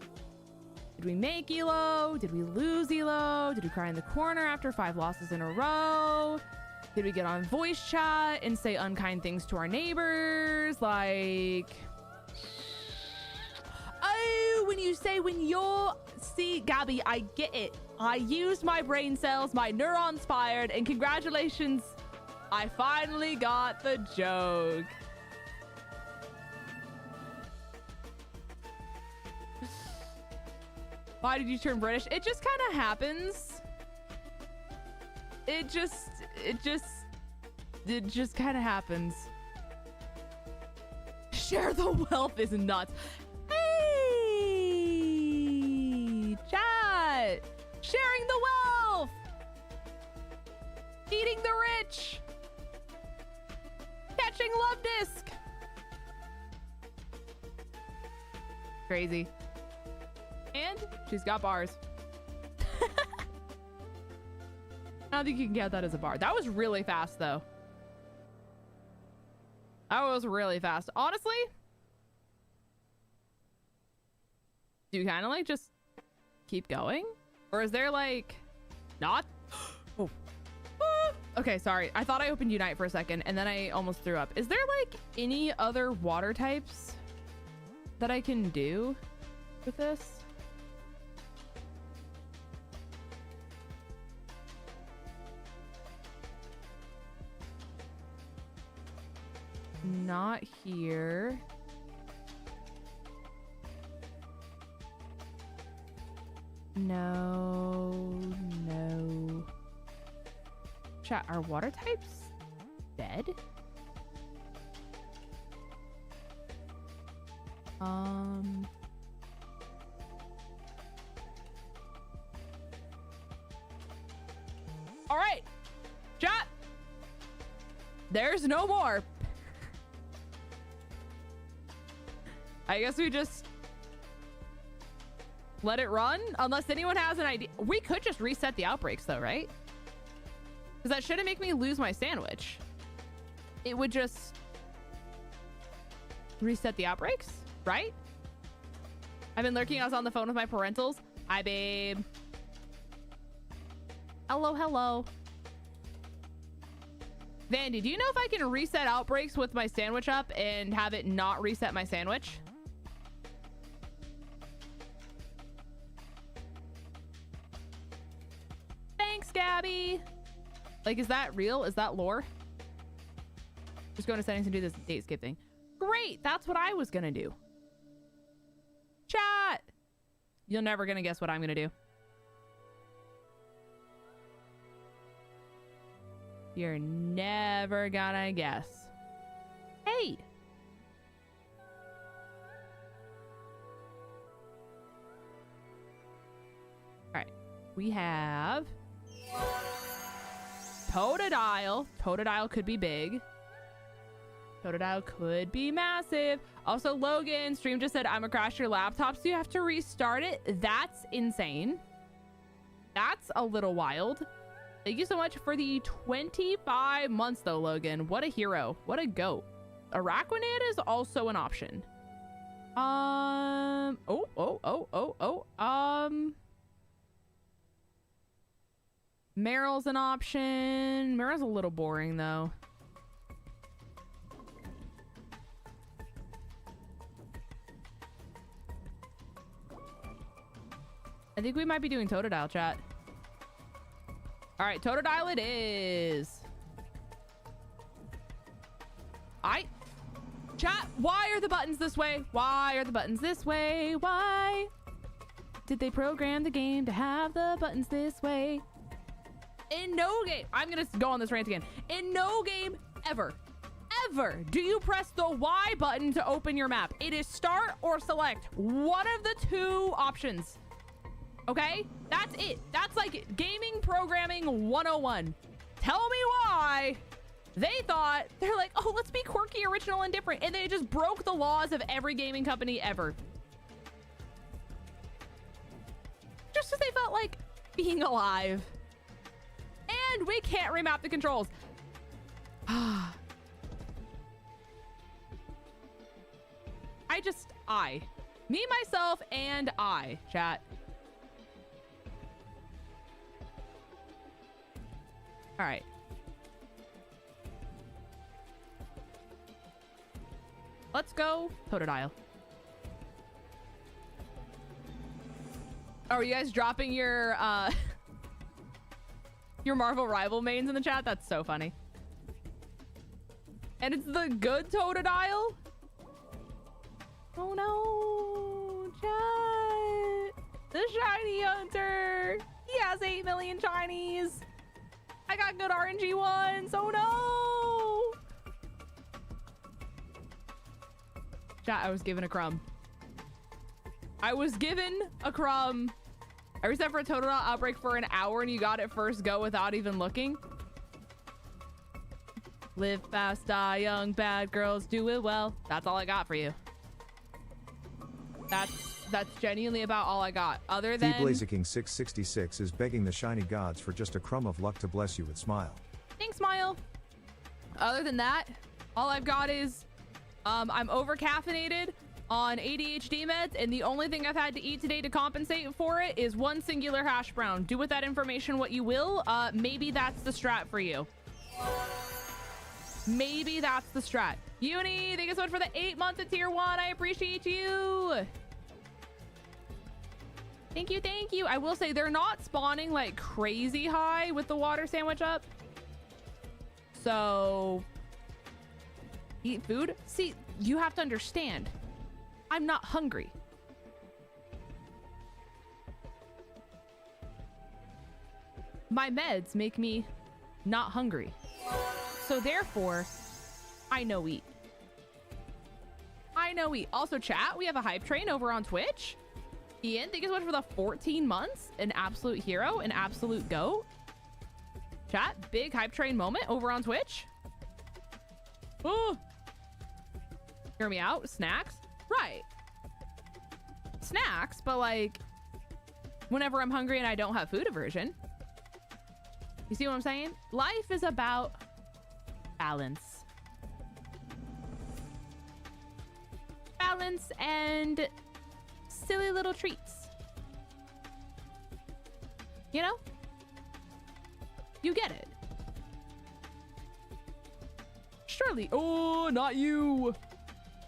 Did we make elo? Did we lose elo? Did we cry in the corner after 5 losses in a row? Did we get on voice chat and say unkind things to our neighbors? Like, oh, when you're, see, Gabby, I get it. I used my brain cells, my neurons fired, and congratulations, I finally got the joke. Why did you turn British? It just kind of happens. It just kind of happens. Share the wealth is nuts. Hey, chat. Sharing the wealth. Eating the rich. Catching love disc. Crazy. And she's got bars. I don't think you can get that as a bar. That was really fast, though. That was really fast. Honestly, do you kind of like just keep going? Or is there like not? Oh. Okay, sorry. I thought I opened Unite for a second and then I almost threw up. Is there like any other water types that I can do with this? Not here. No. Chat, are water types dead? All right. Chat. There's no more. I guess we just let it run unless anyone has an idea. We could just reset the outbreaks though, right? Because that shouldn't make me lose my sandwich. It would just reset the outbreaks, right? I've been lurking. I was on the phone with my parentals. Hi, babe. Hello, hello. Vandy, do you know if I can reset outbreaks with my sandwich up and have it not reset my sandwich? Thanks, Gabby. Like, is that real? Is that lore? Just go to settings and do this date skip thing. Great. That's what I was going to do. Chat. You're never going to guess what I'm going to do. You're never gonna guess. Hey. All right. We have 𝚘𝚘. 𝚘𝚘 could be big. 𝚘𝚘 could be massive. Also, Logan, stream just said, I'm gonna crash your laptop, so you have to restart it. That's insane. That's a little wild. Thank you so much for the 25 months, though, Logan. What a hero. What a goat. Araquanid is also an option. Meryl's an option. Meryl's a little boring, though. I think we might be doing 𝚘𝚘, chat. All right, 𝚘𝚘 it is. Chat, why are the buttons this way? Why are the buttons this way? Why did they program the game to have the buttons this way? In no game, I'm gonna go on this rant again. In no game ever do you press the Y button to open your map. It is start or select. One of the two options. Okay, that's it. That's like gaming programming 101. Tell me why they thought, they're like, oh, let's be quirky, original, and different, and they just broke the laws of every gaming company ever just because they felt like being alive. And we can't remap the controls. Me, myself, and I, chat. All right. Let's go 𝚘𝚘. Oh, are you guys dropping your Marvel rival mains in the chat? That's so funny. And it's the good 𝚘𝚘? Oh no, chat. The shiny hunter. He has 8 million shinies. I got good RNG ones. Oh no. Chat, I was given a crumb. I was given a crumb. I reset for a 𝚘𝚘 outbreak for an hour and you got it first go without even looking. Live fast, die young, bad girls do it well. That's all I got for you. That's genuinely about all I got. Other than 𝗑𝗫𝚔𝚔666 is begging the shiny gods for just a crumb of luck to bless you with smile. Thanks, Smile. Other than that, all I've got is I'm over caffeinated on ADHD meds, and the only thing I've had to eat today to compensate for it is one singular hash brown. Do with that information what you will. Maybe that's the strat for you. Maybe that's the strat. Uni, thank you so much for the 8 months of tier 1. I appreciate you. Thank you, thank you. I will say they're not spawning like crazy high with the water sandwich up. So eat food. See, you have to understand, I'm not hungry. My meds make me not hungry. So therefore, I know eat. I know eat. Also, chat, we have a hype train over on Twitch. Ian, thank you so much for the 14 months. An absolute hero, an absolute goat. Chat, big hype train moment over on Twitch. Oh, hear me out. Snacks, right? Snacks, but like whenever I'm hungry and I don't have food aversion. You see what I'm saying? Life is about balance. Balance and silly little treats. You know? You get it. Surely. Oh, not you.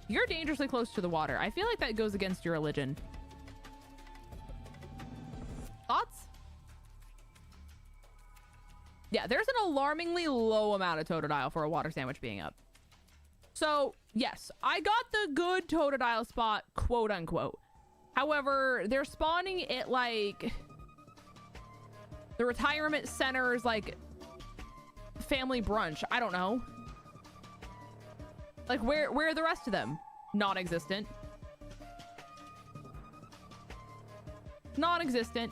You're dangerously close to the water. I feel like that goes against your religion. Thoughts? Yeah, there's an alarmingly low amount of Totodile for a water sandwich being up. So, yes, I got the good Totodile spot, quote unquote. However, they're spawning at like the retirement center's like family brunch. I don't know. Like where are the rest of them? Non-existent. Non-existent.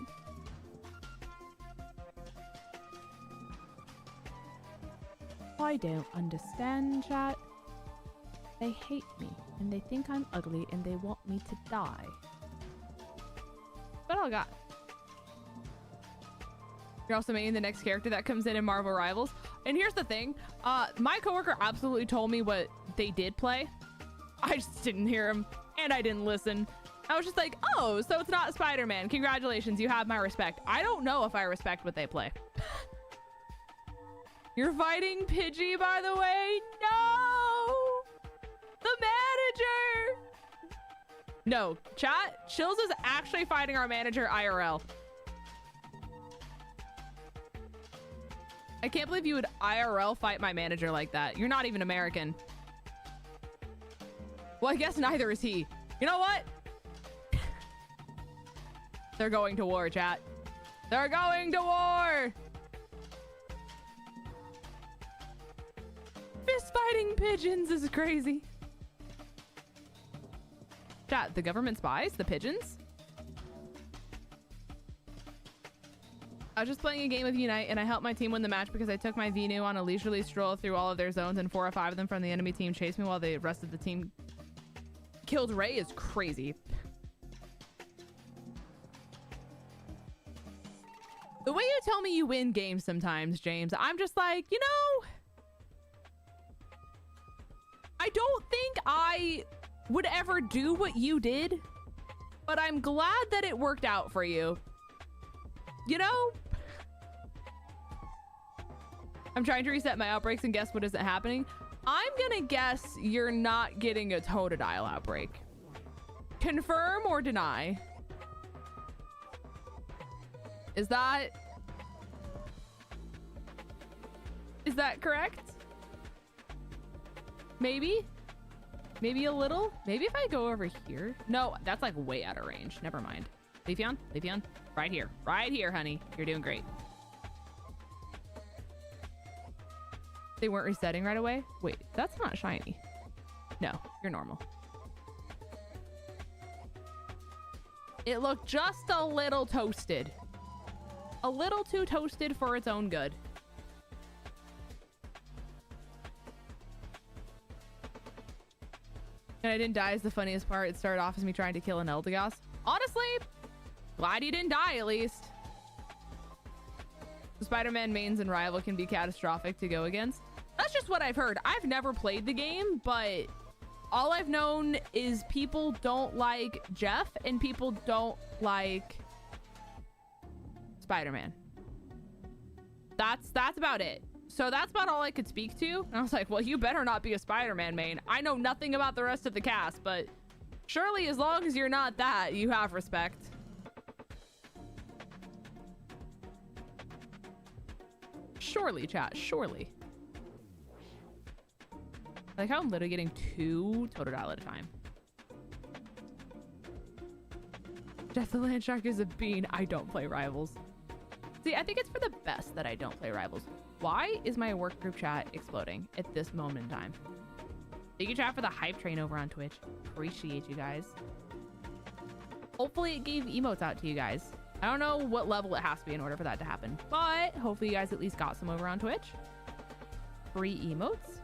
I don't understand, chat. They hate me and they think I'm ugly and they want me to die. But I got. You're also making the next character that comes in Marvel Rivals. And here's the thing. My coworker absolutely told me what they did play. I just didn't hear him and I didn't listen. I was just like, oh, so it's not Spider-Man. Congratulations, you have my respect. I don't know if I respect what they play. You're fighting Pidgey, by the way? No! The manager! No, chat, Chills is actually fighting our manager IRL. I can't believe you would IRL fight my manager like that. You're not even American. Well, I guess neither is he. You know what? They're going to war, chat. They're going to war! Fist fighting pigeons is crazy. Chat, the government spies? The pigeons? I was just playing a game of Unite and I helped my team win the match because I took my Venu on a leisurely stroll through all of their zones and 4 or 5 of them from the enemy team chased me while the rest of the team killed Ray is crazy. The way you tell me you win games sometimes, James, I'm just like, you know, I don't think I would ever do what you did, but I'm glad that it worked out for you. You know? I'm trying to reset my outbreaks and guess what isn't happening. I'm gonna guess you're not getting a Totodile outbreak. Confirm or deny? Is that correct? Maybe? Maybe a little? Maybe if I go over here? No, that's like way out of range. Never mind. Leafeon? Leafeon? Right here. Right here, honey. You're doing great. They weren't resetting right away? Wait, that's not shiny. No, you're normal. It looked just a little toasted. A little too toasted for its own good. And I didn't die is the funniest part. It started off as me trying to kill an Eldegoss. Honestly, glad you didn't die at least. The Spider-Man mains and rival can be catastrophic to go against. That's just what I've heard. I've never played the game, but all I've known is people don't like Jeff and people don't like Spider-Man. That's about it. So that's about all I could speak to. And I was like, well, you better not be a Spider-Man main. I know nothing about the rest of the cast, but surely as long as you're not that, you have respect. Surely, chat, surely. Like how I'm literally getting 2 Totodile at a time. Jeff the Land Shark is a bean. I don't play Rivals. See, I think it's for the best that I don't play Rivals. Why is my work group chat exploding at this moment in time? Thank you, chat, for the hype train over on Twitch. Appreciate you guys. Hopefully it gave emotes out to you guys. I don't know what level it has to be in order for that to happen, but hopefully you guys at least got some over on Twitch. Free emotes.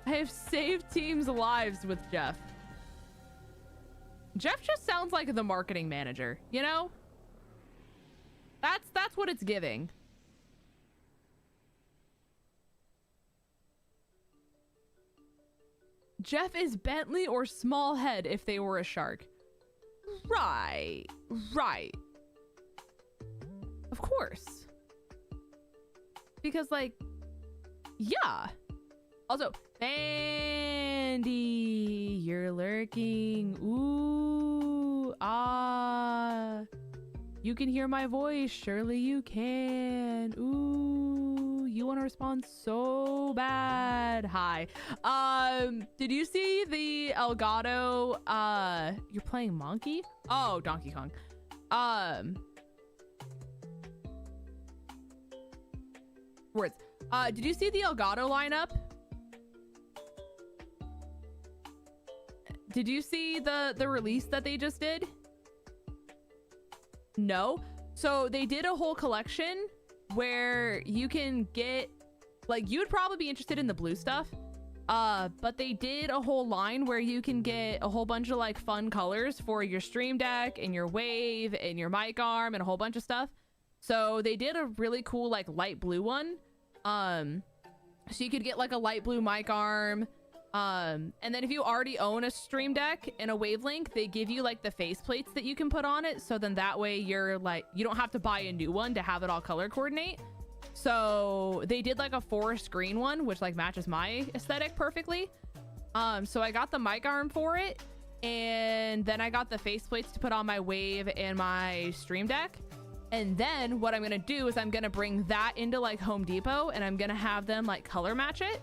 I have saved teams' lives with Jeff. Jeff just sounds like the marketing manager, you know? That's what it's giving. Jeff is Bentley or Smallhead if they were a shark. Right. Of course. Because, like, yeah. Also, Andy, you're lurking. Ooh, ah. You can hear my voice. Surely you can. Ooh, you want to respond so bad. Hi. Did you see the Elgato? You're playing Monkey? Oh, Donkey Kong. Words. Did you see the Elgato lineup? Did you see the release that they just did? No. So they did a whole collection where you can get, like, you would probably be interested in the blue stuff. But they did a whole line where you can get a whole bunch of like fun colors for your Stream Deck and your Wave and your mic arm and a whole bunch of stuff. So they did a really cool like light blue one. So you could get like a light blue mic arm. And then if you already own a Stream Deck and a Wavelink, they give you like the face plates that you can put on it. So then that way you're like, you don't have to buy a new one to have it all color coordinate. So they did like a forest green one, which like matches my aesthetic perfectly. So I got the mic arm for it. And then I got the face plates to put on my Wave and my Stream Deck. And then what I'm going to do is I'm going to bring that into like Home Depot and I'm going to have them like color match it.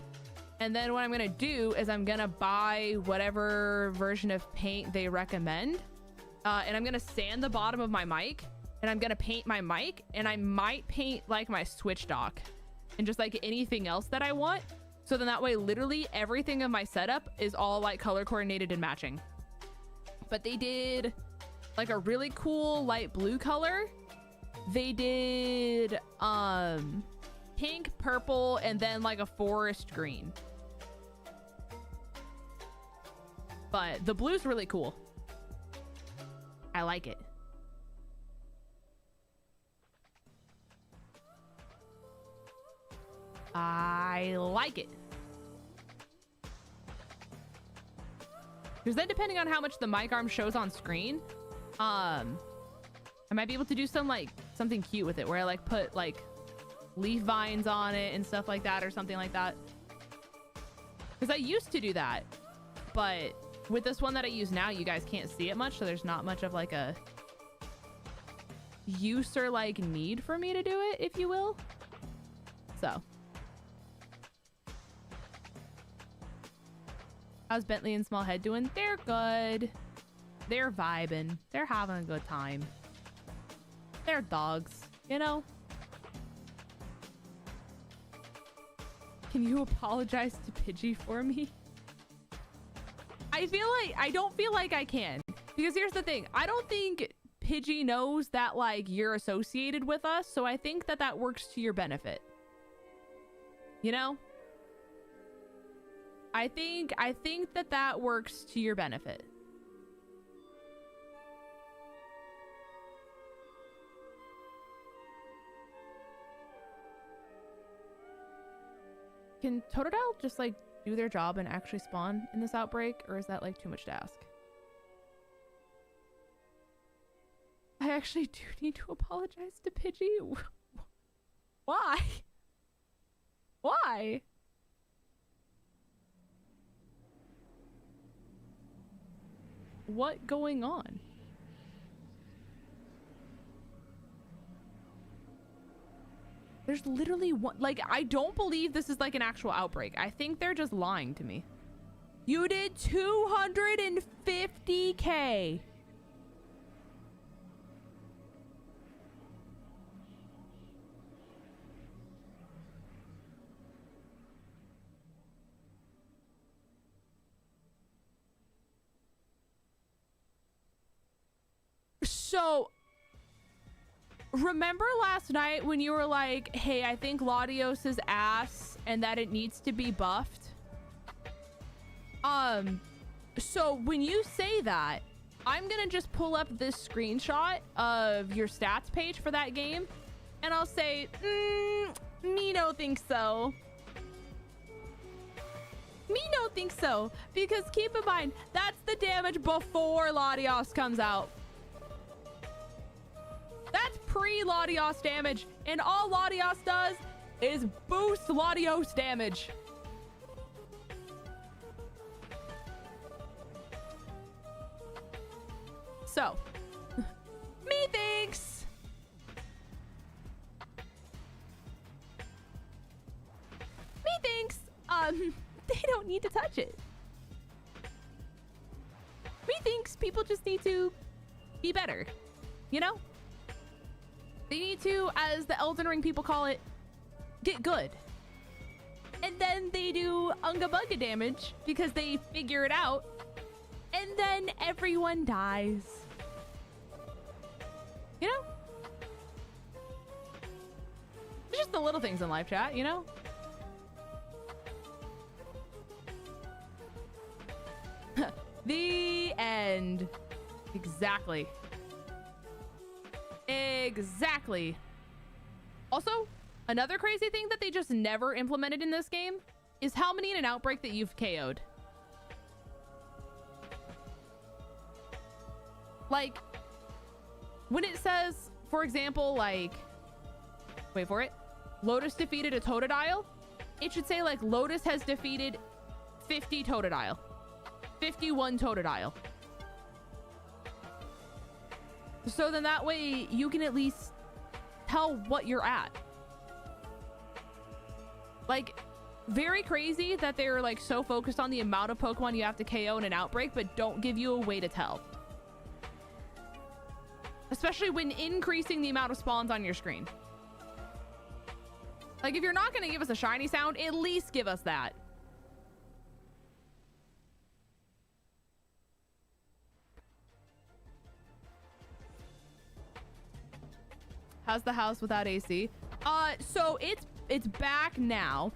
And then what I'm going to do is I'm going to buy whatever version of paint they recommend. And I'm going to sand the bottom of my mic and I'm going to paint my mic and I might paint like my switch dock and just like anything else that I want. So then that way, literally everything of my setup is all like color coordinated and matching. But they did like a really cool light blue color. They did pink, purple, and then like a forest green. But the blue's really cool. I like it. I like it. Because then depending on how much the mic arm shows on screen, I might be able to do some like something cute with it where I like put like leaf vines on it and stuff like that or something like that. Because I used to do that, but with this one that I use now, you guys can't see it much, so there's not much of like a use or like need for me to do it, if you will. So how's Bentley and Smallhead doing? They're good. They're vibing. They're having a good time. They're dogs, you know? Can you apologize to Pidgey for me? I don't feel like I can. Because here's the thing. I don't think Pidgey knows that, like, you're associated with us. So I think that that works to your benefit. You know? I think that that works to your benefit. Can Totodile just like do their job and actually spawn in this outbreak, or is that like too much to ask? I actually do need to apologize to Pidgey. Why? Why? What going on? There's literally one, like, I don't believe this is like an actual outbreak. I think they're just lying to me. You did 250K. So remember last night when you were like, hey, I think Latios is ass and that it needs to be buffed? So when you say that, I'm gonna just pull up this screenshot of your stats page for that game, and I'll say, me no think so. Me no think so. Because keep in mind, that's the damage before Latios comes out. That's pre-Latios damage, and all Latios does is boost Latios damage. So, methinks. Methinks, they don't need to touch it. Methinks people just need to be better, you know? They need to, as the Elden Ring people call it, get good. And then they do unga bunga damage because they figure it out. And then everyone dies. You know? It's just the little things in live chat, you know? The end. Exactly. Exactly. Also, another crazy thing that they just never implemented in this game is how many in an outbreak that you've KO'd. Like, when it says, for example, like, wait for it, Lotus defeated a Totodile, it should say, like, Lotus has defeated 50 Totodile. 51 Totodile. So then that way you can at least tell what you're at. Like, very crazy that they're like so focused on the amount of Pokemon you have to KO in an outbreak, but don't give you a way to tell. Especially when increasing the amount of spawns on your screen. Like, if you're not going to give us a shiny sound, at least give us that. How's the house without AC? So it's back now.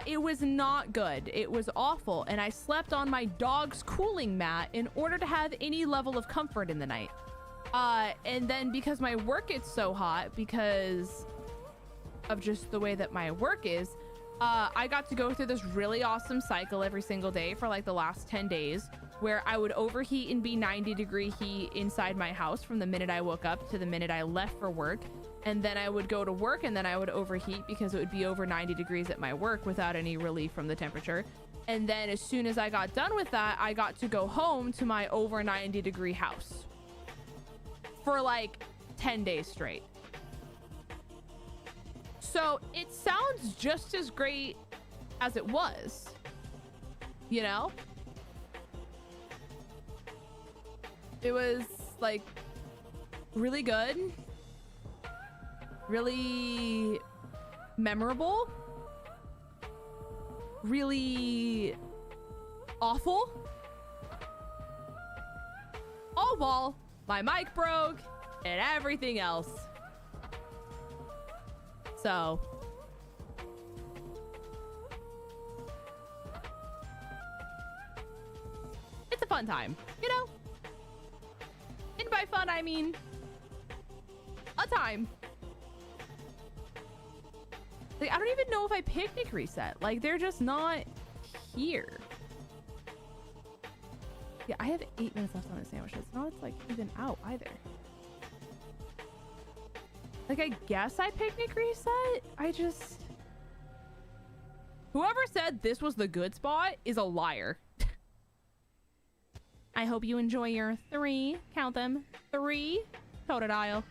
It was not good. It was awful, and I slept on my dog's cooling mat in order to have any level of comfort in the night. And then because my work gets so hot because of just the way that my work is, I got to go through this really awesome cycle every single day for like the last 10 days where I would overheat and be 90-degree heat inside my house from the minute I woke up to the minute I left for work. And then I would go to work and then I would overheat because it would be over 90 degrees at my work without any relief from the temperature. And then as soon as I got done with that, I got to go home to my over 90-degree house for like 10 days straight. So it sounds just as great as it was, you know? It was like really good, really memorable, really awful. All while my mic broke and everything else. So it's a fun time, you know? And by fun, I mean a time. Like, I don't even know if I picnic reset. Like, they're just not here. Yeah, I have 8 minutes left on the sandwich. It's not like even out either. Like, I guess I picnic reset. I just... Whoever said this was the good spot is a liar. I hope you enjoy your 3, count them, 3 Totodile.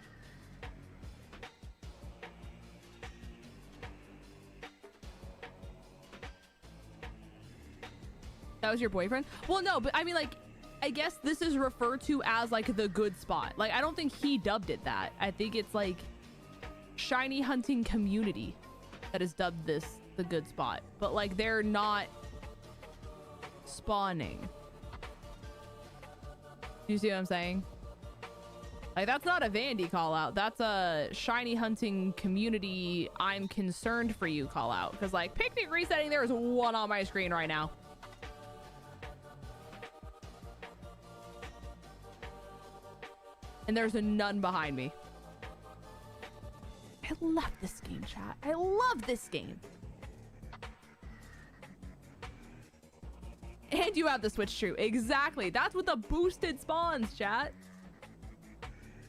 That was your boyfriend? Well, no, but I mean, like, I guess this is referred to as like the good spot. Like, I don't think he dubbed it that. I think it's like shiny hunting community that has dubbed this the good spot. But like, they're not spawning. You see what I'm saying? Like, that's not a Vandy call out. That's a shiny hunting community I'm concerned for you call out. Because, like, picnic resetting, there is one on my screen right now. And there's a none behind me. I love this game, chat. I love this game. And you have the switch true. Exactly. That's with the boosted spawns, chat.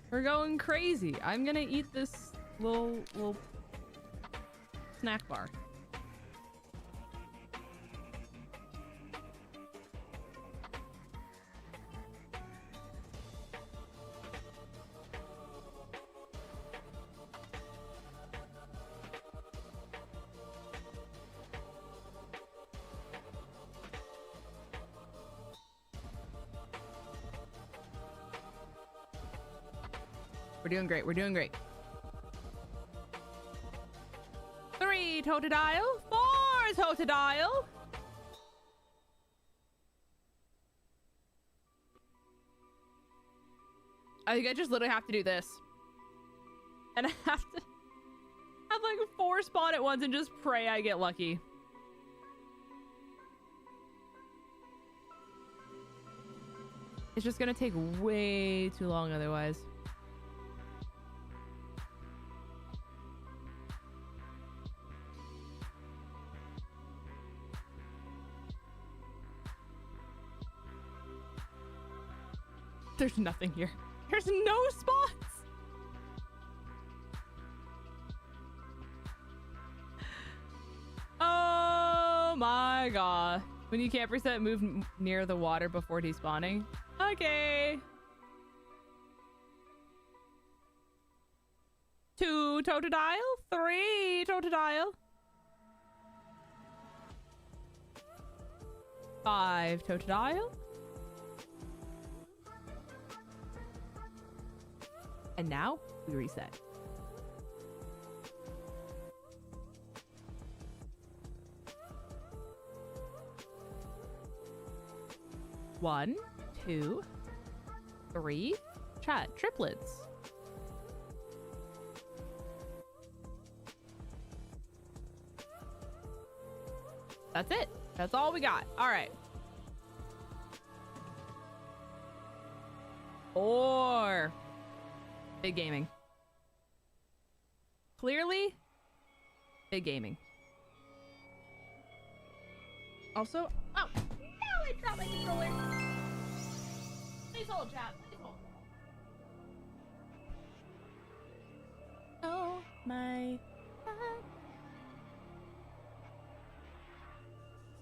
We're going crazy. I'm gonna eat this little snack bar. We're doing great. We're doing great. 3 Totodile. 4 Totodile. I think I just literally have to do this. And I have to have like 4 spawn at once and just pray I get lucky. It's just gonna take way too long otherwise. There's nothing here. There's no spots. Oh my god. When you can't reset, move near the water before despawning. Okay. 2 Totodile. 3 Totodile. 5 Totodile. And now we reset. One, 2, 3. Chat, triplets. That's it. That's all we got. All right. 4. Big gaming. Clearly, big gaming. Also, oh, no, I dropped my controller. Please hold, chat. Please hold. Oh my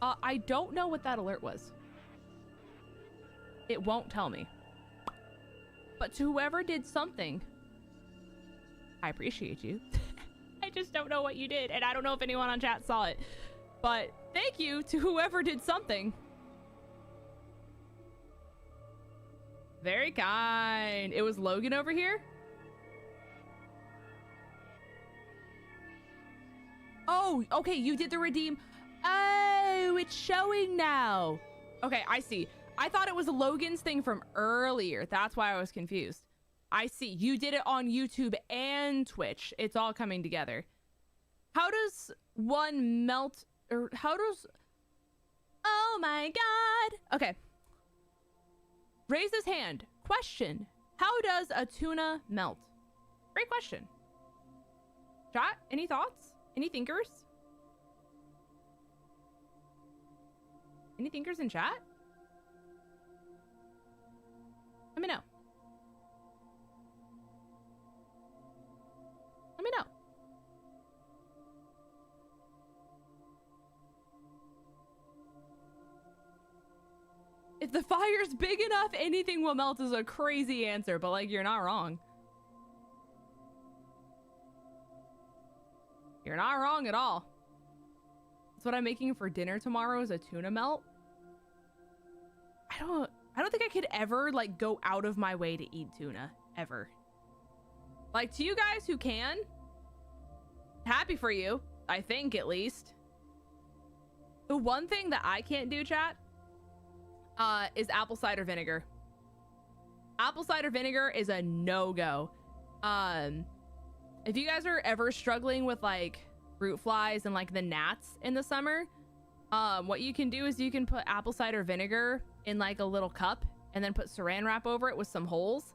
god. I don't know what that alert was. It won't tell me. But to whoever did something, I appreciate you. I just don't know what you did, and I don't know if anyone on chat saw it. But thank you to whoever did something. Very kind. It was Logan over here? Oh, okay, you did the redeem. Oh, it's showing now. Okay, I see. I thought it was Logan's thing from earlier. That's why I was confused. I see. You did it on YouTube and Twitch. It's all coming together. How does one melt, or how does... Oh my god. Okay. Raise his hand. Question. How does a tuna melt? Great question. Chat, any thoughts? Any thinkers? Any thinkers in chat? Let me know. Let me know. If the fire's big enough, anything will melt is a crazy answer, but like, you're not wrong. You're not wrong at all. That's what I'm making for dinner tomorrow is a tuna melt. I don't think I could ever like go out of my way to eat tuna ever. Like, to you guys who can, happy for you, I think at least. The one thing that I can't do, chat, is apple cider vinegar. Apple cider vinegar is a no-go. If you guys are ever struggling with like fruit flies and like the gnats in the summer, what you can do is you can put apple cider vinegar in like a little cup and then put saran wrap over it with some holes.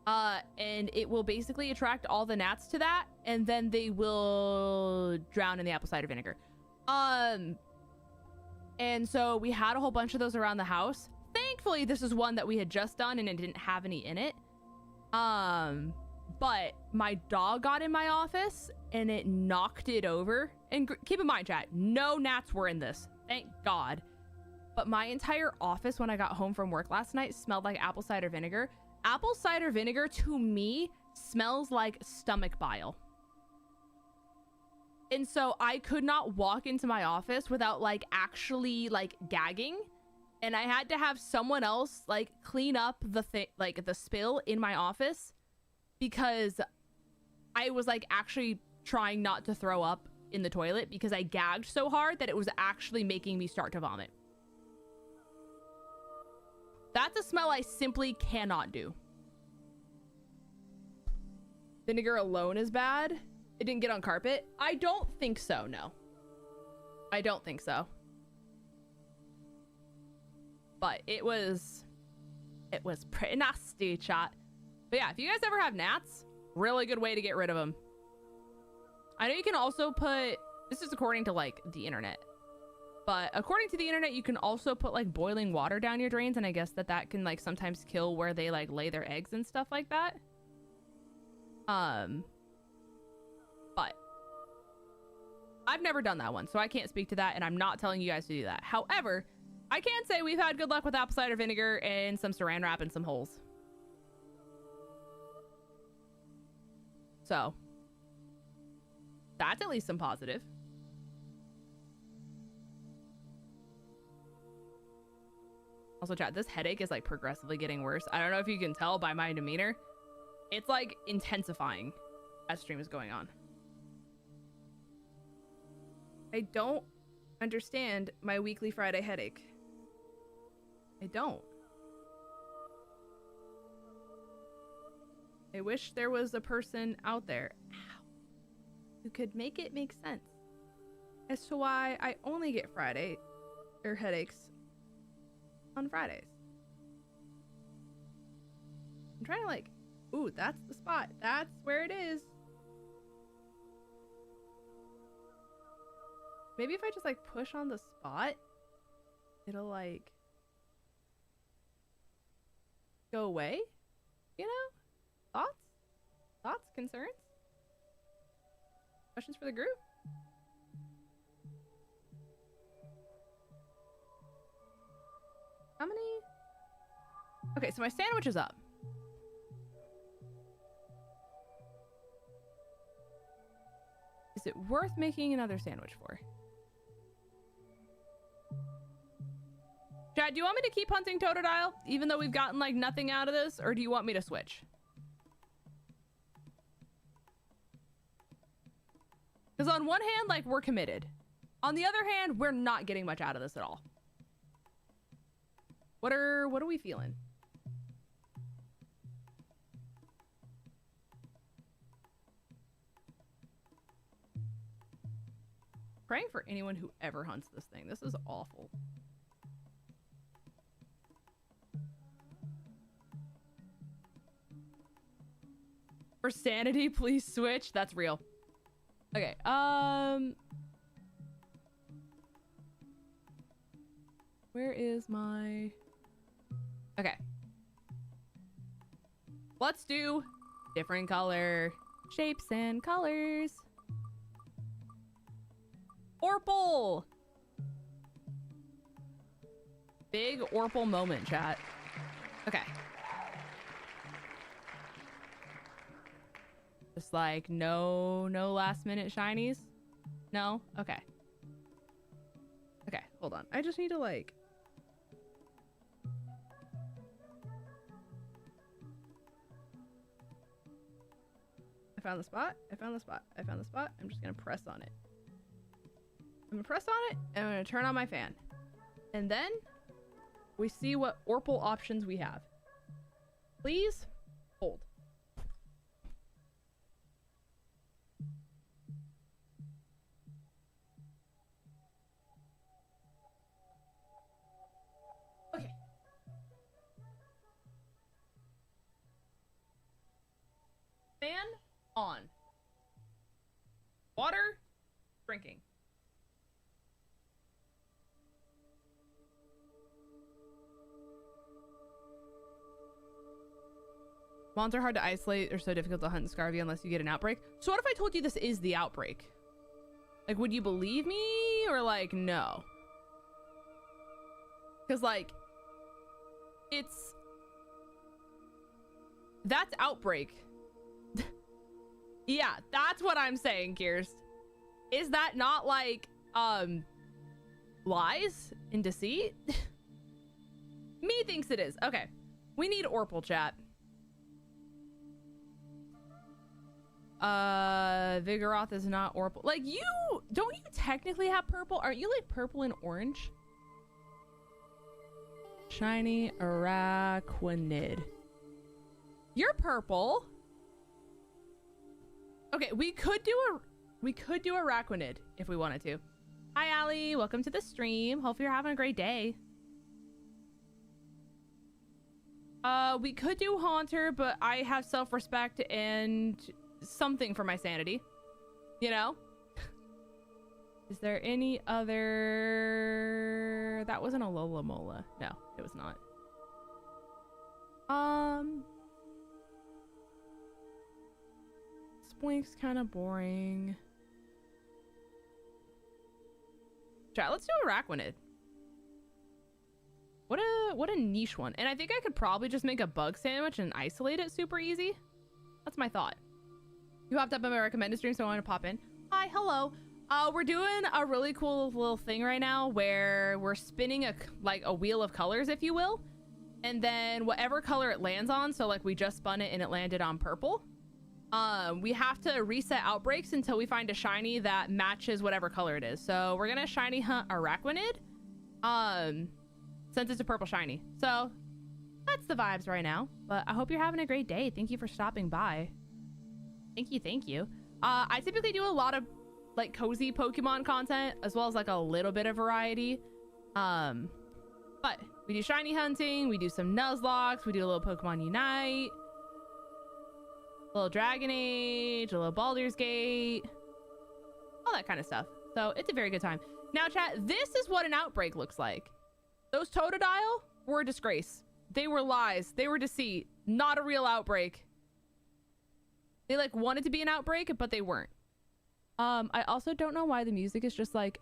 And it will basically attract all the gnats to that, and then they will drown in the apple cider vinegar. And so we had a whole bunch of those around the house. Thankfully, this is one that we had just done and it didn't have any in it. But my dog got in my office and it knocked it over. And keep in mind, chat, no gnats were in this. Thank God. But my entire office when I got home from work last night smelled like apple cider vinegar. Apple cider vinegar to me smells like stomach bile. And so I could not walk into my office without like actually like gagging. And I had to have someone else like clean up the thing, like the spill in my office, because I was like actually trying not to throw up in the toilet because I gagged so hard that it was actually making me start to vomit. That's a smell I simply cannot do. Vinegar alone is bad. It didn't get on carpet. I don't think so, no. I don't think so. But it was pretty nasty, chat. But yeah, if you guys ever have gnats, really good way to get rid of them. I know you can also put, this is according to like the internet, but according to the internet, you can also put like boiling water down your drains, and I guess that can like sometimes kill where they like lay their eggs and stuff like that. But I've never done that one, so I can't speak to that, and I'm not telling you guys to do that. However, I can say we've had good luck with apple cider vinegar and some saran wrap and some holes. So that's at least some positive. Also, chat, this headache is like progressively getting worse. I don't know if you can tell by my demeanor. It's like intensifying as stream is going on. I don't understand my weekly Friday headache. I don't. I wish there was a person out there, ow, who could make it make sense as to why I only get Friday or headaches on Fridays. I'm trying to like, ooh, that's the spot. That's where it is. Maybe if I just like push on the spot, it'll like go away, you know? Thoughts? Thoughts? Concerns? Questions for the group? How many? Okay, so my sandwich is up. Is it worth making another sandwich for? Chad, do you want me to keep hunting Totodile, even though we've gotten like nothing out of this, or do you want me to switch? Because on one hand, like, we're committed. On the other hand, we're not getting much out of this at all. What are we feeling? Praying for anyone who ever hunts this thing. This is awful. For sanity, please switch. That's real. Okay, where is my... Okay. Let's do different color shapes and colors. Orpal! Big Orpal moment, chat. Okay. Just like no last minute shinies? No? Okay. Okay, hold on. I just need to like... I found the spot. I found the spot. I found the spot. I'm just gonna press on it. I'm gonna press on it and I'm gonna turn on my fan. And then we see what Orpal options we have. Please hold. Okay. Fan on. Water drinking. Mons are hard to isolate. They're so difficult to hunt in Scarvy unless you get an outbreak. So what if I told you this is the outbreak? Like, would you believe me or like no? Because like, that's outbreak. Yeah, that's what I'm saying, Kirst. Is that not like lies and deceit? Me thinks it is. Okay, we need Orpal chat. Vigoroth is not Orpal. Like, you don't you technically have purple? Aren't you like purple and orange? Shiny Araquanid. You're purple. Okay, we could do Araquanid if we wanted to. Hi Allie, welcome to the stream. Hopefully you're having a great day. We could do Haunter, but I have self-respect and something for my sanity, you know. Is there any other? That wasn't a Lola Mola. No, it was not. Splink's kind of boring. Chat, let's do Araquanid. What a niche one. And I think I could probably just make a bug sandwich and isolate it super easy. That's my thought. You hopped up on my recommended stream, so I want to pop in. Hi, hello. We're doing a really cool little thing right now where we're spinning a wheel of colors, if you will. And then whatever color it lands on, so like we just spun it and it landed on purple. We have to reset outbreaks until we find a shiny that matches whatever color it is. So we're gonna shiny hunt Araquanid. Since it's a purple shiny. So that's the vibes right now. But I hope you're having a great day. Thank you for stopping by. Thank you. I typically do a lot of like cozy Pokemon content as well as like a little bit of variety. But we do shiny hunting, we do some Nuzlocke, we do a little Pokemon Unite, a little Dragon Age, a little Baldur's Gate, all that kind of stuff. So it's a very good time. Now chat, this is what an outbreak looks like. Those Totodile were a disgrace. They were lies. They were deceit. Not a real outbreak. They like wanted to be an outbreak, but they weren't. I also don't know why the music is just like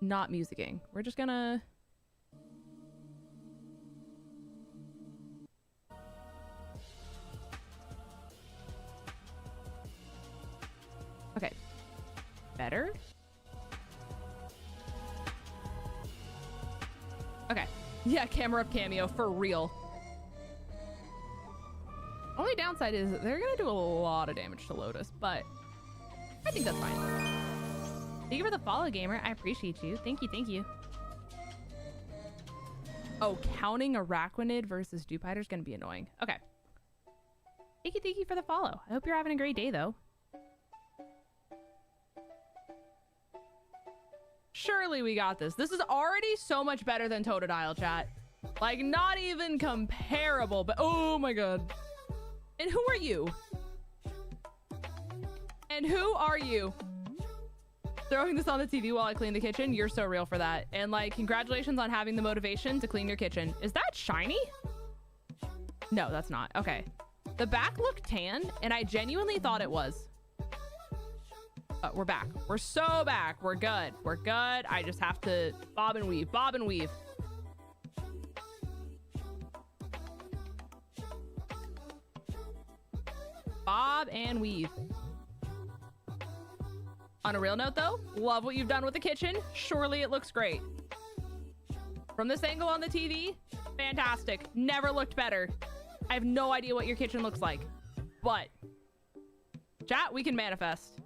not musicking. We're just gonna... Okay. Better? Okay. Yeah, camera up cameo for real. Only downside is they're gonna do a lot of damage to Lotus, but I think that's fine. Thank you for the follow, gamer. I appreciate you. Thank you. Oh, counting Araquanid versus Dewpider is gonna be annoying. Okay. Thank you for the follow. I hope you're having a great day, though. Surely we got this. This is already so much better than Totodile, chat. Like, not even comparable, but oh my god. And who are you? And who are you? Throwing this on the TV while I clean the kitchen? You're so real for that. And like, congratulations on having the motivation to clean your kitchen. Is that shiny? No, that's not. Okay. The back looked tan, and I genuinely thought it was. We're back. We're so back. We're good. We're good. I just have to bob and weave. Bob and weave. Bob and weave. On a real note, though, love what you've done with the kitchen. Surely it looks great. From this angle on the TV, fantastic. Never looked better. I have no idea what your kitchen looks like. But, chat, we can manifest.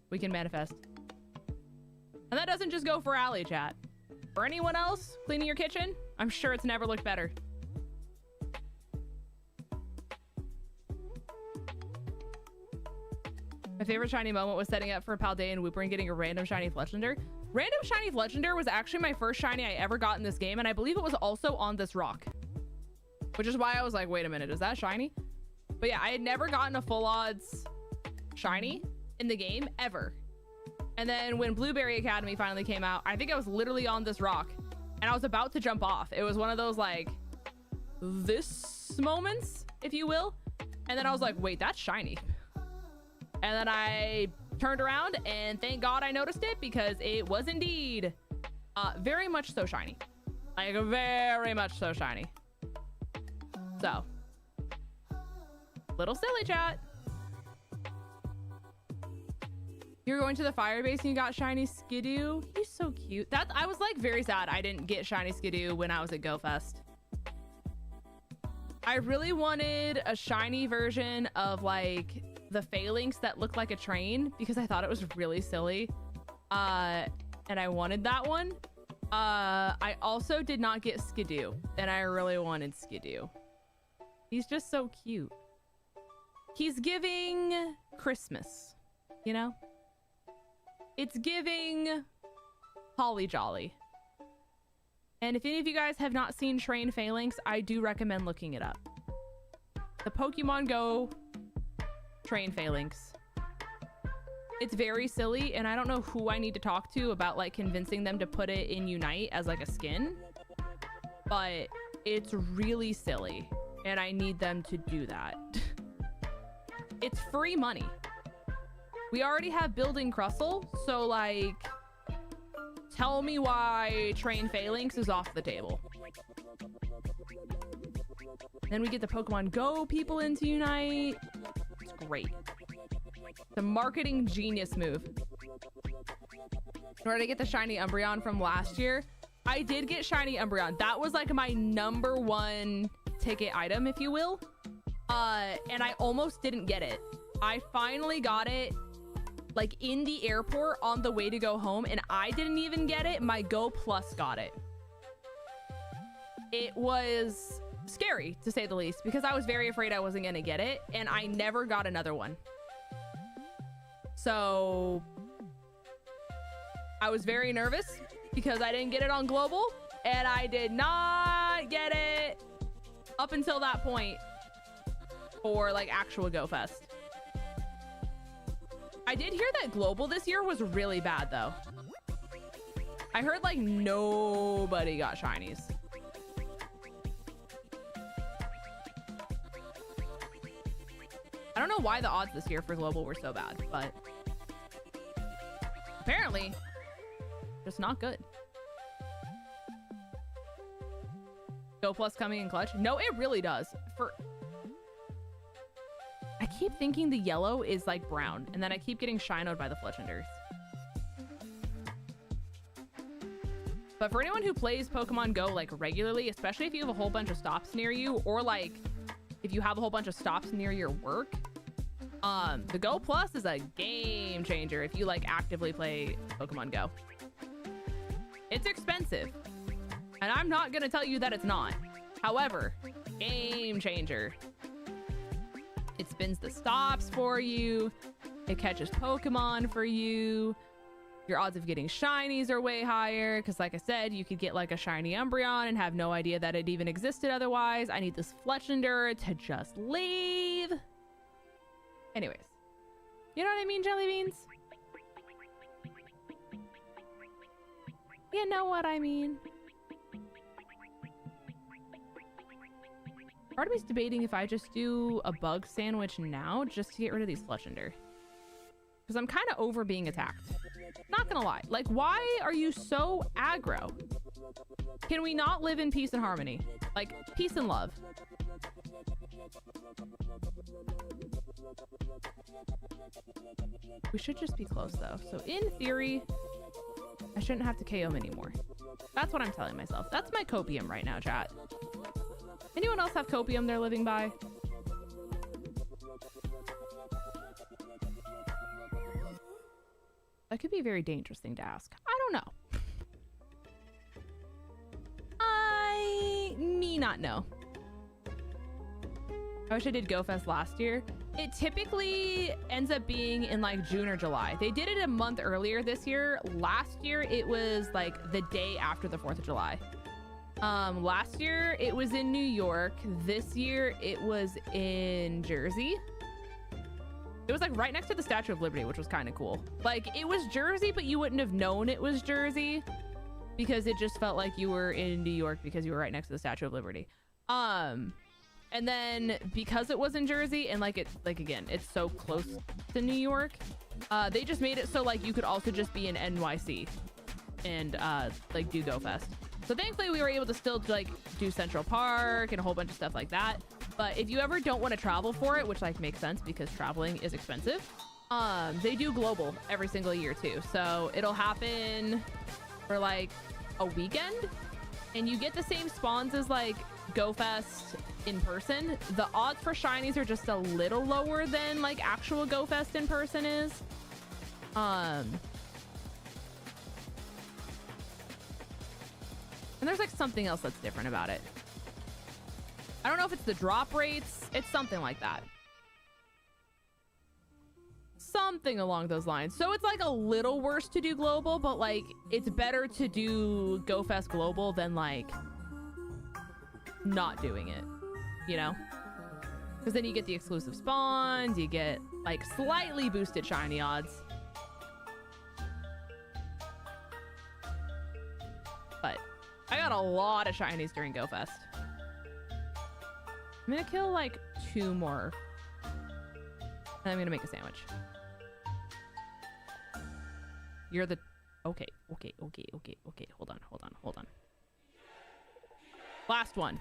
We can manifest. And that doesn't just go for Allie, chat. For anyone else cleaning your kitchen, I'm sure it's never looked better. My favorite shiny moment was setting up for 𝚑𝚘𝚘 and Wooper and getting a random shiny Fletchender. Random shiny Fletchender was actually my first shiny I ever got in this game, and I believe it was also on this rock. Which is why I was like, wait a minute, is that shiny? But yeah, I had never gotten a full odds shiny in the game, ever. And then when Blueberry Academy finally came out, I think I was literally on this rock, and I was about to jump off. It was one of those, like, this moments, if you will. And then I was like, wait, that's shiny. And then I turned around and thank God I noticed it because it was indeed very much so shiny. Like very much so shiny. So, little silly chat. You're going to the fire base and you got shiny Skidoo. He's so cute. I was like very sad I didn't get shiny Skidoo when I was at GoFest. I really wanted a shiny version of like the phalanx that looked like a train because I thought it was really silly. And I wanted that one. I also did not get Skidoo, and I really wanted Skidoo. He's just so cute. He's giving Christmas, you know? It's giving Holly Jolly. And if any of you guys have not seen Train Phalanx, I do recommend looking it up. The Pokemon Go Train Phalanx. It's very silly, and I don't know who I need to talk to about like convincing them to put it in Unite as like a skin, but it's really silly, and I need them to do that. It's free money. We already have Building Crustle, so like, tell me why Train Phalanx is off the table. Then we get the Pokemon Go people into Unite. It's great. It's a marketing genius move. In order to get the shiny Umbreon from last year, I did get shiny Umbreon. That was like my #1 ticket item, if you will. And I almost didn't get it. I finally got it like in the airport on the way to go home, and I didn't even get it. My Go Plus got it. It was scary, to say the least, because I was very afraid I wasn't gonna get it, and I never got another one. So I was very nervous because I didn't get it on global, and I did not get it up until that point for like actual Go Fest. I did hear that global this year was really bad though. I heard like nobody got shinies. I don't know why the odds this year for global were so bad, but apparently just not good. Go Plus coming in clutch. No, it really does. I keep thinking the yellow is like brown, and then I keep getting shinoed by the Fletchenders. But for anyone who plays Pokemon Go like regularly, especially if you have a whole bunch of stops near you, or like if you have a whole bunch of stops near your work, the Go Plus is a game changer if you like actively play Pokemon Go. It's expensive, and I'm not gonna tell you that it's not. However, game changer. It spins the stops for you. It catches Pokemon for you. Your odds of getting shinies are way higher because, like I said, you could get like a shiny Umbreon and have no idea that it even existed otherwise. I need this Fletchender to just leave. Anyways, you know what I mean, Jelly Beans? You know what I mean. Part of me's debating if I just do a bug sandwich now just to get rid of these Fletchender. Because I'm kind of over being attacked. Not gonna lie. Like, why are you so aggro? Can we not live in peace and harmony? Like, peace and love. We should just be close, though. So, in theory, I shouldn't have to KO him anymore. That's what I'm telling myself. That's my copium right now, chat. Anyone else have copium they're living by? That could be a very dangerous thing to ask. I don't know. me not know. I wish I did GoFest last year. It typically ends up being in like June or July. They did it a month earlier this year. Last year, it was like the day after the 4th of July. Last year, it was in New York. This year, it was in Jersey. It was like right next to the Statue of Liberty, which was kind of cool. Like it was Jersey, but you wouldn't have known it was Jersey because it just felt like you were in New York because you were right next to the Statue of Liberty. And then because it was in Jersey and like again, it's so close to New York, they just made it so like you could also just be in NYC and like do GoFest. So thankfully we were able to still like do Central Park and a whole bunch of stuff like that. But if you ever don't want to travel for it, which like makes sense because traveling is expensive, they do global every single year too. So it'll happen for like a weekend and you get the same spawns as like GoFest in person. The odds for shinies are just a little lower than like actual GoFest in person is. And there's like something else that's different about it. I don't know if it's the drop rates. It's something like that. Something along those lines. So it's like a little worse to do global, but like it's better to do GoFest global than like not doing it, you know? Because then you get the exclusive spawns, you get like slightly boosted shiny odds. But I got a lot of shinies during GoFest. I'm gonna kill like 2 more. And I'm gonna make a sandwich. You're the... Okay. Hold on. Last one.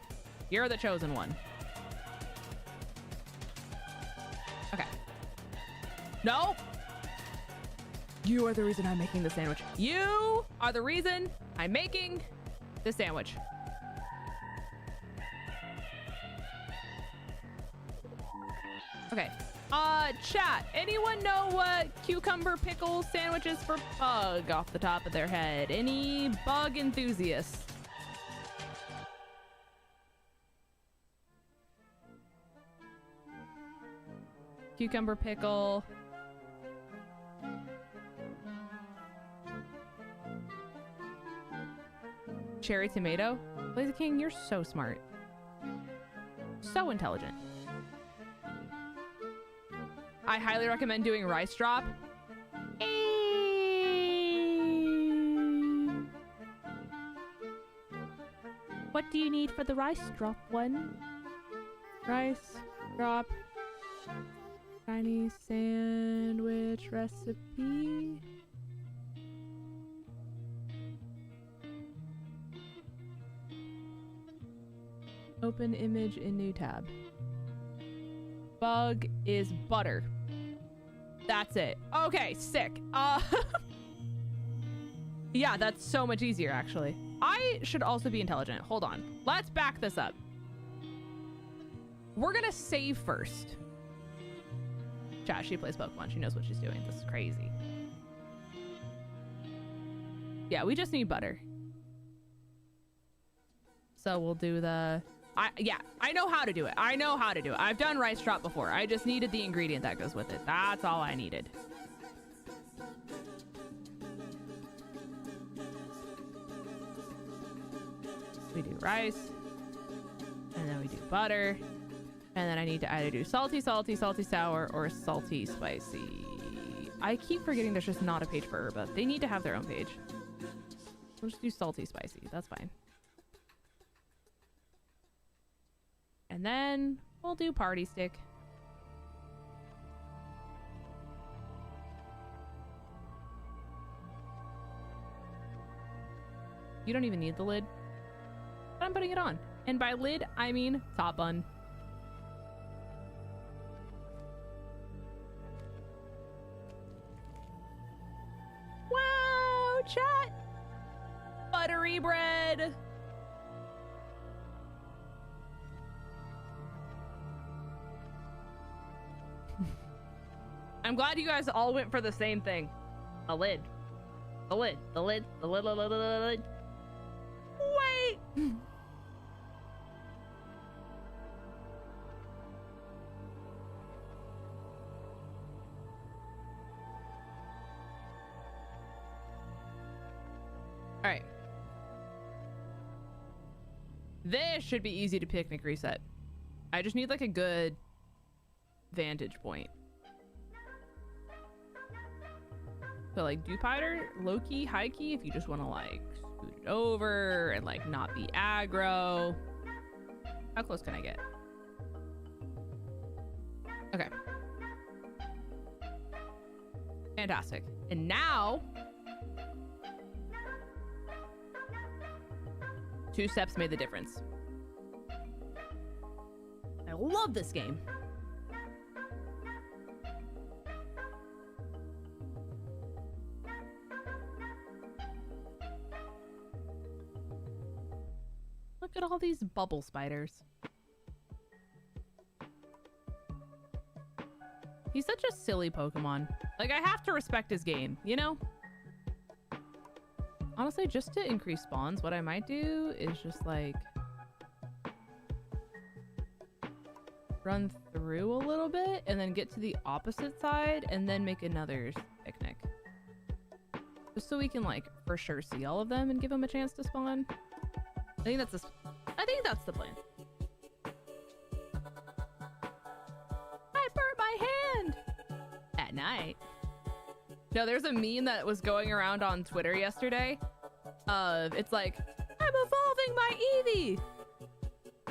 You're the chosen one. Okay. No! You are the reason I'm making the sandwich. You are the reason I'm making the sandwich. Okay. Chat, anyone know what cucumber pickle sandwich is for bug off the top of their head? Any bug enthusiasts? Cucumber pickle. Cherry tomato. Blaze King, you're so smart. So intelligent. I highly recommend doing rice drop. What do you need for the rice drop one? Rice drop. Chinese sandwich recipe. Open image in new tab. Bug is butter. That's it. Okay, sick. Yeah, that's so much easier, actually. I should also be intelligent. Hold on. Let's back this up. We're gonna save first. Chat, she plays Pokemon. She knows what she's doing. This is crazy. Yeah, we just need butter. So we'll do the... yeah, I know how to do it. I've done rice drop before. I just needed the ingredient that goes with it. That's all I needed. We do rice. And then we do butter. And then I need to either do salty, sour, or salty, spicy. I keep forgetting there's just not a page for Herba. They need to have their own page. We'll just do salty, spicy. That's fine. And then we'll do party stick. You don't even need the lid. But I'm putting it on. And by lid, I mean top bun. Wow, chat. Buttery bread. I'm glad you guys all went for the same thing. A lid. The lid. The lid. The lid. The lid. The lid. Wait. This should be easy to picnic reset. I just need like a good vantage point. So like 𝗑𝗑𝗏, low-key, high-key, if you just want to like scoot it over and like not be aggro. How close can I get? Okay. Fantastic. And now 2 steps made the difference. I love this game. Look at all these bubble spiders. He's such a silly Pokemon. Like, I have to respect his game, you know? Honestly, just to increase spawns, what I might do is just, like, run through a little bit and then get to the opposite side and then make another picnic. Just so we can, like, for sure see all of them and give them a chance to spawn. I think that's the plan. I burnt my hand at night. No, there's a meme that was going around on Twitter yesterday. It's like, I'm evolving my Eevee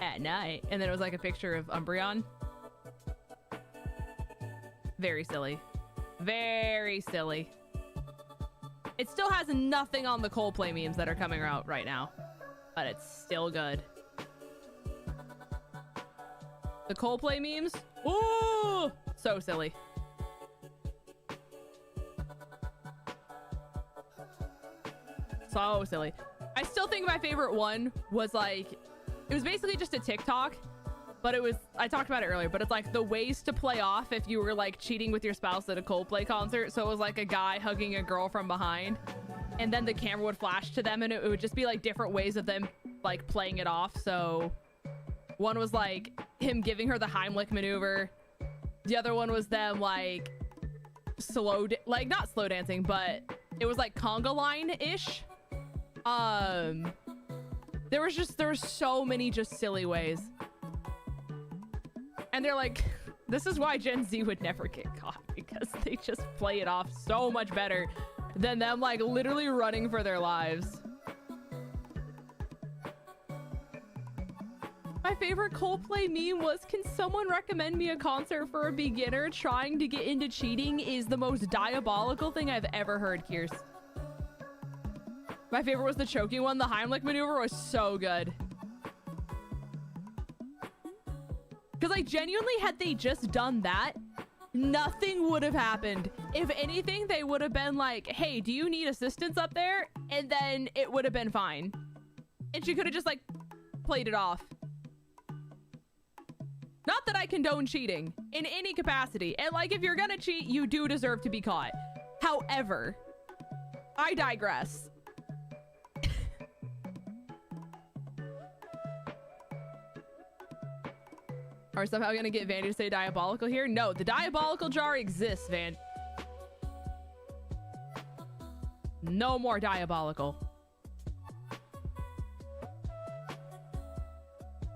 at night. And then it was like a picture of Umbreon. Very silly. Very silly. It still has nothing on the Coldplay memes that are coming out right now. But it's still good. The Coldplay memes? Ooh! So silly. So silly. I still think my favorite one was like, it was basically just a TikTok, but it was, I talked about it earlier, but it's like the ways to play off if you were like cheating with your spouse at a Coldplay concert. So it was like a guy hugging a girl from behind, and then the camera would flash to them and it would just be like different ways of them like playing it off. So one was like him giving her the Heimlich maneuver. The other one was them like not slow dancing, but it was like conga line-ish. There was so many just silly ways. And they're like, this is why Gen Z would never get caught, because they just play it off so much better than them like literally running for their lives. My favorite Coldplay meme was, can someone recommend me a concert for a beginner trying to get into cheating is the most diabolical thing I've ever heard, Kiers. My favorite was the choking one. The Heimlich maneuver was so good. Because like genuinely, had they just done that, nothing would have happened. If anything, they would have been like, hey, do you need assistance up there? And then it would have been fine. And she could have just like played it off. Not that I condone cheating in any capacity. And like, if you're gonna cheat, you do deserve to be caught. However, I digress. Are we somehow gonna get Vandy to say diabolical here? No, the diabolical jar exists, Van. No more diabolical.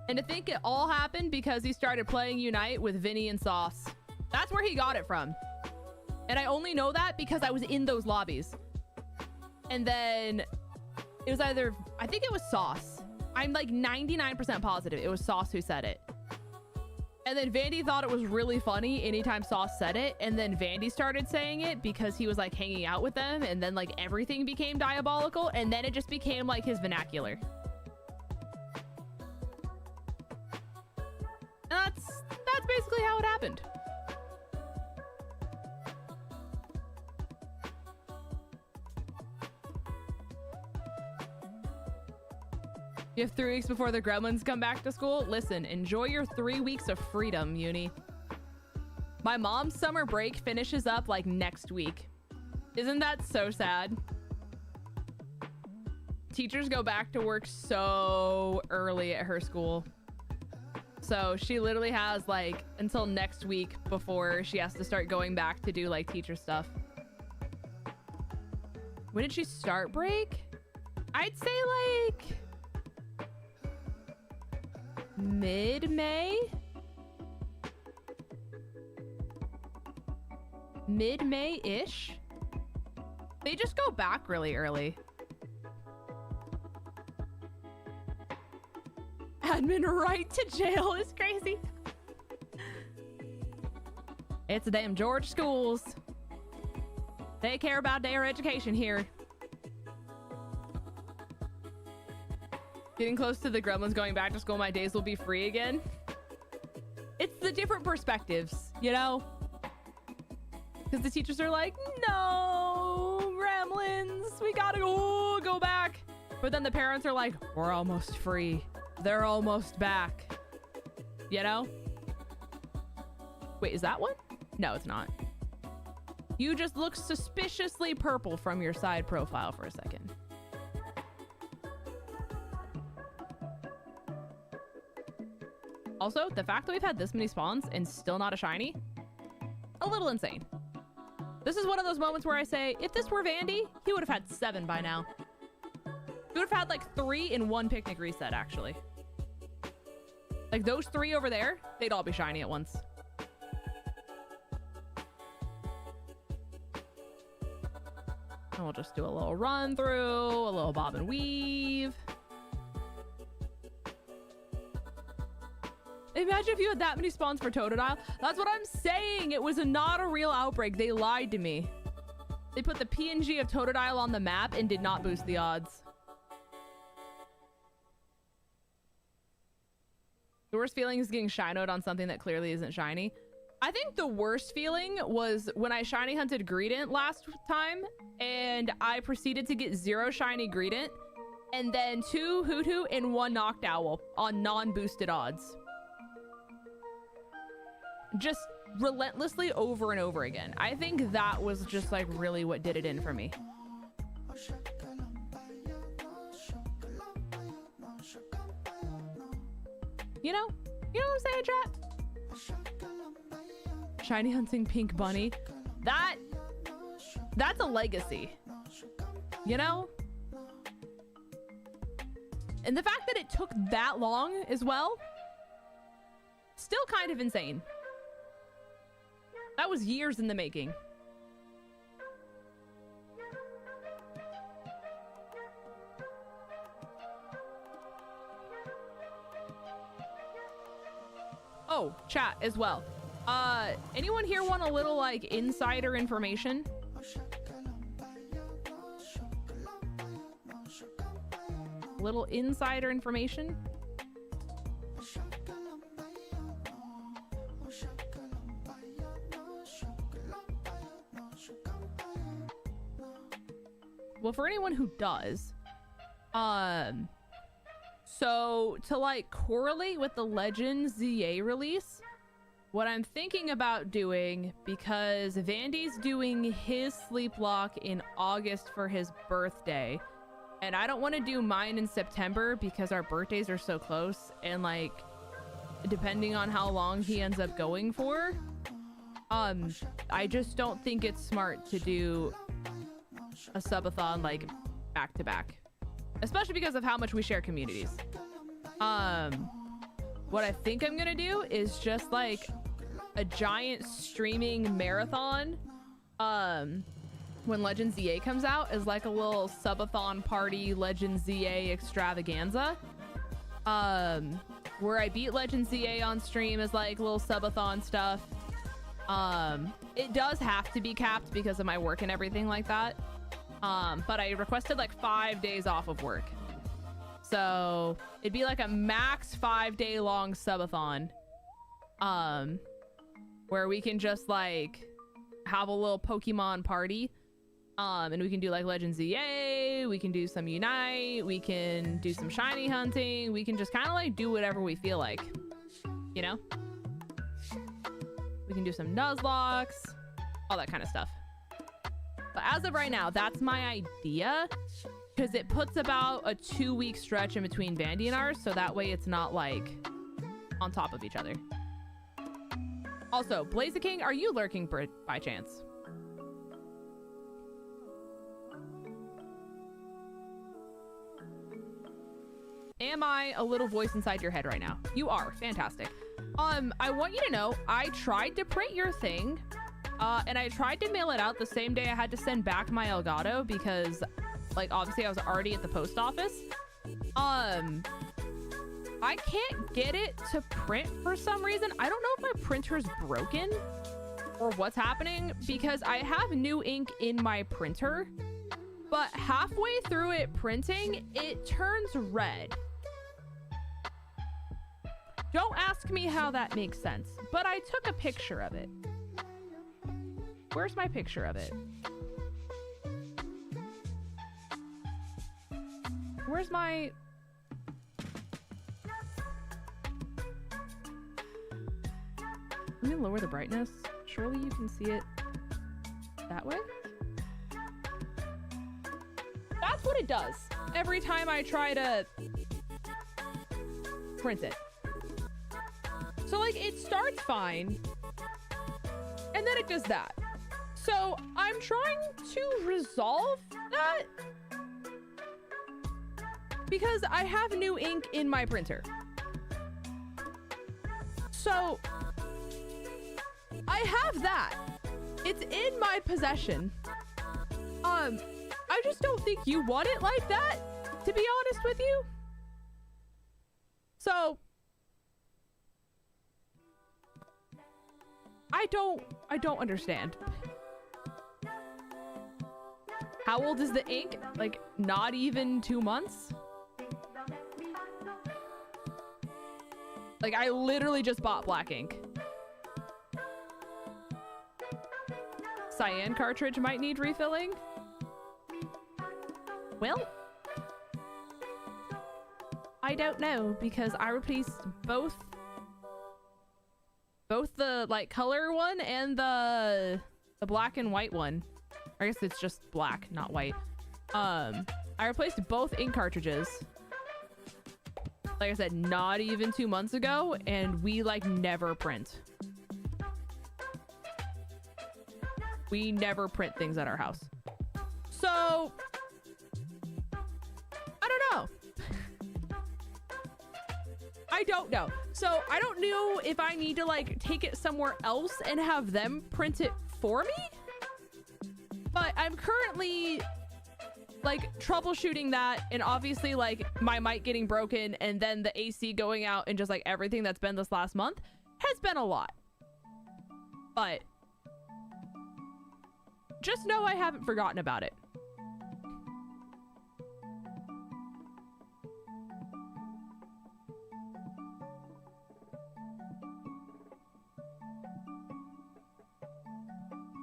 And to think it all happened because he started playing Unite with Vinny and Sauce. That's where he got it from. And I only know that because I was in those lobbies. And then it was either, I think it was Sauce. I'm like 99% positive it was Sauce who said it. And then Vandy thought it was really funny anytime Sauce said it. And then Vandy started saying it because he was like hanging out with them. And then like everything became diabolical. And then it just became like his vernacular. And that's basically how it happened. You have 3 weeks before the gremlins come back to school? Listen, enjoy your 3 weeks of freedom, Uni. My mom's summer break finishes up like next week. Isn't that so sad? Teachers go back to work so early at her school. So she literally has like until next week before she has to start going back to do like teacher stuff. When did she start break? I'd say like mid-May? Mid-May-ish? They just go back really early. Admin right to jail is crazy. It's the damn George schools. They care about their education here. Getting close to the gremlins going back to school, my days will be free again. It's the different perspectives, you know? Because the teachers are like, no, gremlins, we gotta go back. But then the parents are like, we're almost free. They're almost back. You know? Wait, is that one? No, it's not. You just look suspiciously purple from your side profile for a second. Also, the fact that we've had this many spawns and still not a shiny, a little insane. This is one of those moments where I say, if this were Vandy, he would have had 7 by now. He would have had like 3 in one picnic reset, actually. Like those 3 over there, they'd all be shiny at once. And we'll just do a little run through, a little bob and weave. Imagine if you had that many spawns for Totodile. That's what I'm saying. It was not a real outbreak. They lied to me. They put the PNG of Totodile on the map and did not boost the odds. The worst feeling is getting shinoed on something that clearly isn't shiny. I think the worst feeling was when I shiny hunted Greedent last time and I proceeded to get 0 shiny Greedent and then 2 Hoothoot and 1 Knocked Owl on non-boosted odds. Just relentlessly over and over again. I think that was just like really what did it in for me. You know what I'm saying, chat? Shiny hunting pink bunny. That's a legacy. You know? And the fact that it took that long as well, still kind of insane. That was years in the making. Oh, chat as well. Anyone here want a little like insider information? Little insider information? Well, for anyone who does, so to like correlate with the 𝗏𝗏𝗏𝗏 release, what I'm thinking about doing, because Vandy's doing his sleep lock in August for his birthday, and I don't want to do mine in September because our birthdays are so close, and like depending on how long he ends up going for, I just don't think it's smart to do a subathon like back to back, especially because of how much we share communities. What I think I'm gonna do is just like a giant streaming marathon when Legend ZA comes out, as like a little subathon party Legend ZA extravaganza, where I beat Legend ZA on stream as like little subathon stuff. It does have to be capped because of my work and everything like that. But I requested like 5 days off of work. So it'd be like a max 5-day long subathon. Where we can just like have a little Pokemon party. And we can do like Legends ZA, we can do some Unite, we can do some shiny hunting, we can just kind of like do whatever we feel like, you know? We can do some Nuzlocks, all that kind of stuff. But as of right now, that's my idea, because it puts about a 2-week stretch in between Vandy and ours, so that way it's not like on top of each other. Also, 𝗏𝗏𝗏𝗏, are you lurking by chance? am I a little voice inside your head right now? You are. Fantastic. I want you to know, I tried to print your thing, and I tried to mail it out the same day I had to send back my Elgato because, like, obviously I was already at the post office. I can't get it to print for some reason. I don't know if my printer's broken or what's happening because I have new ink in my printer, but halfway through it printing, it turns red. Don't ask me how that makes sense, but I took a picture of it. Where's my picture of it? Where's my... Let me lower the brightness. Surely you can see it that way? That's what it does every time I try to print it. So, like, it starts fine, and then it does that. So, I'm trying to resolve that because I have new ink in my printer. So, I have that. It's in my possession. I just don't think you want it like that, to be honest with you. So, I don't understand. How old is the ink? Like, not even 2 months? Like, I literally just bought black ink. Cyan cartridge might need refilling. Well, I don't know because I replaced both the like color one and the black and white one. I guess it's just black, not white. I replaced both ink cartridges. Like I said, not even 2 months ago, and we like never print. We never print things at our house. So, I don't know. I don't know. So, I don't know if I need to like take it somewhere else and have them print it for me. But I'm currently like troubleshooting that, and obviously like my mic getting broken and then the AC going out and just like everything that's been this last month has been a lot. But just know I haven't forgotten about it.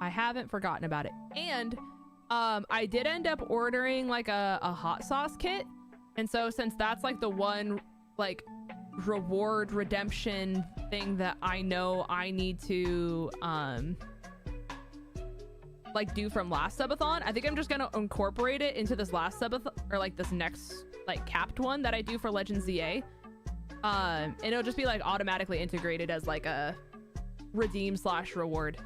I haven't forgotten about it. And I did end up ordering like a hot sauce kit. And so since that's like the one like reward redemption thing that I know I need to like do from last subathon, I think I'm just gonna incorporate it into this last subathon, or like this next like capped one that I do for Legends ZA. And it'll just be like automatically integrated as like a redeem / reward.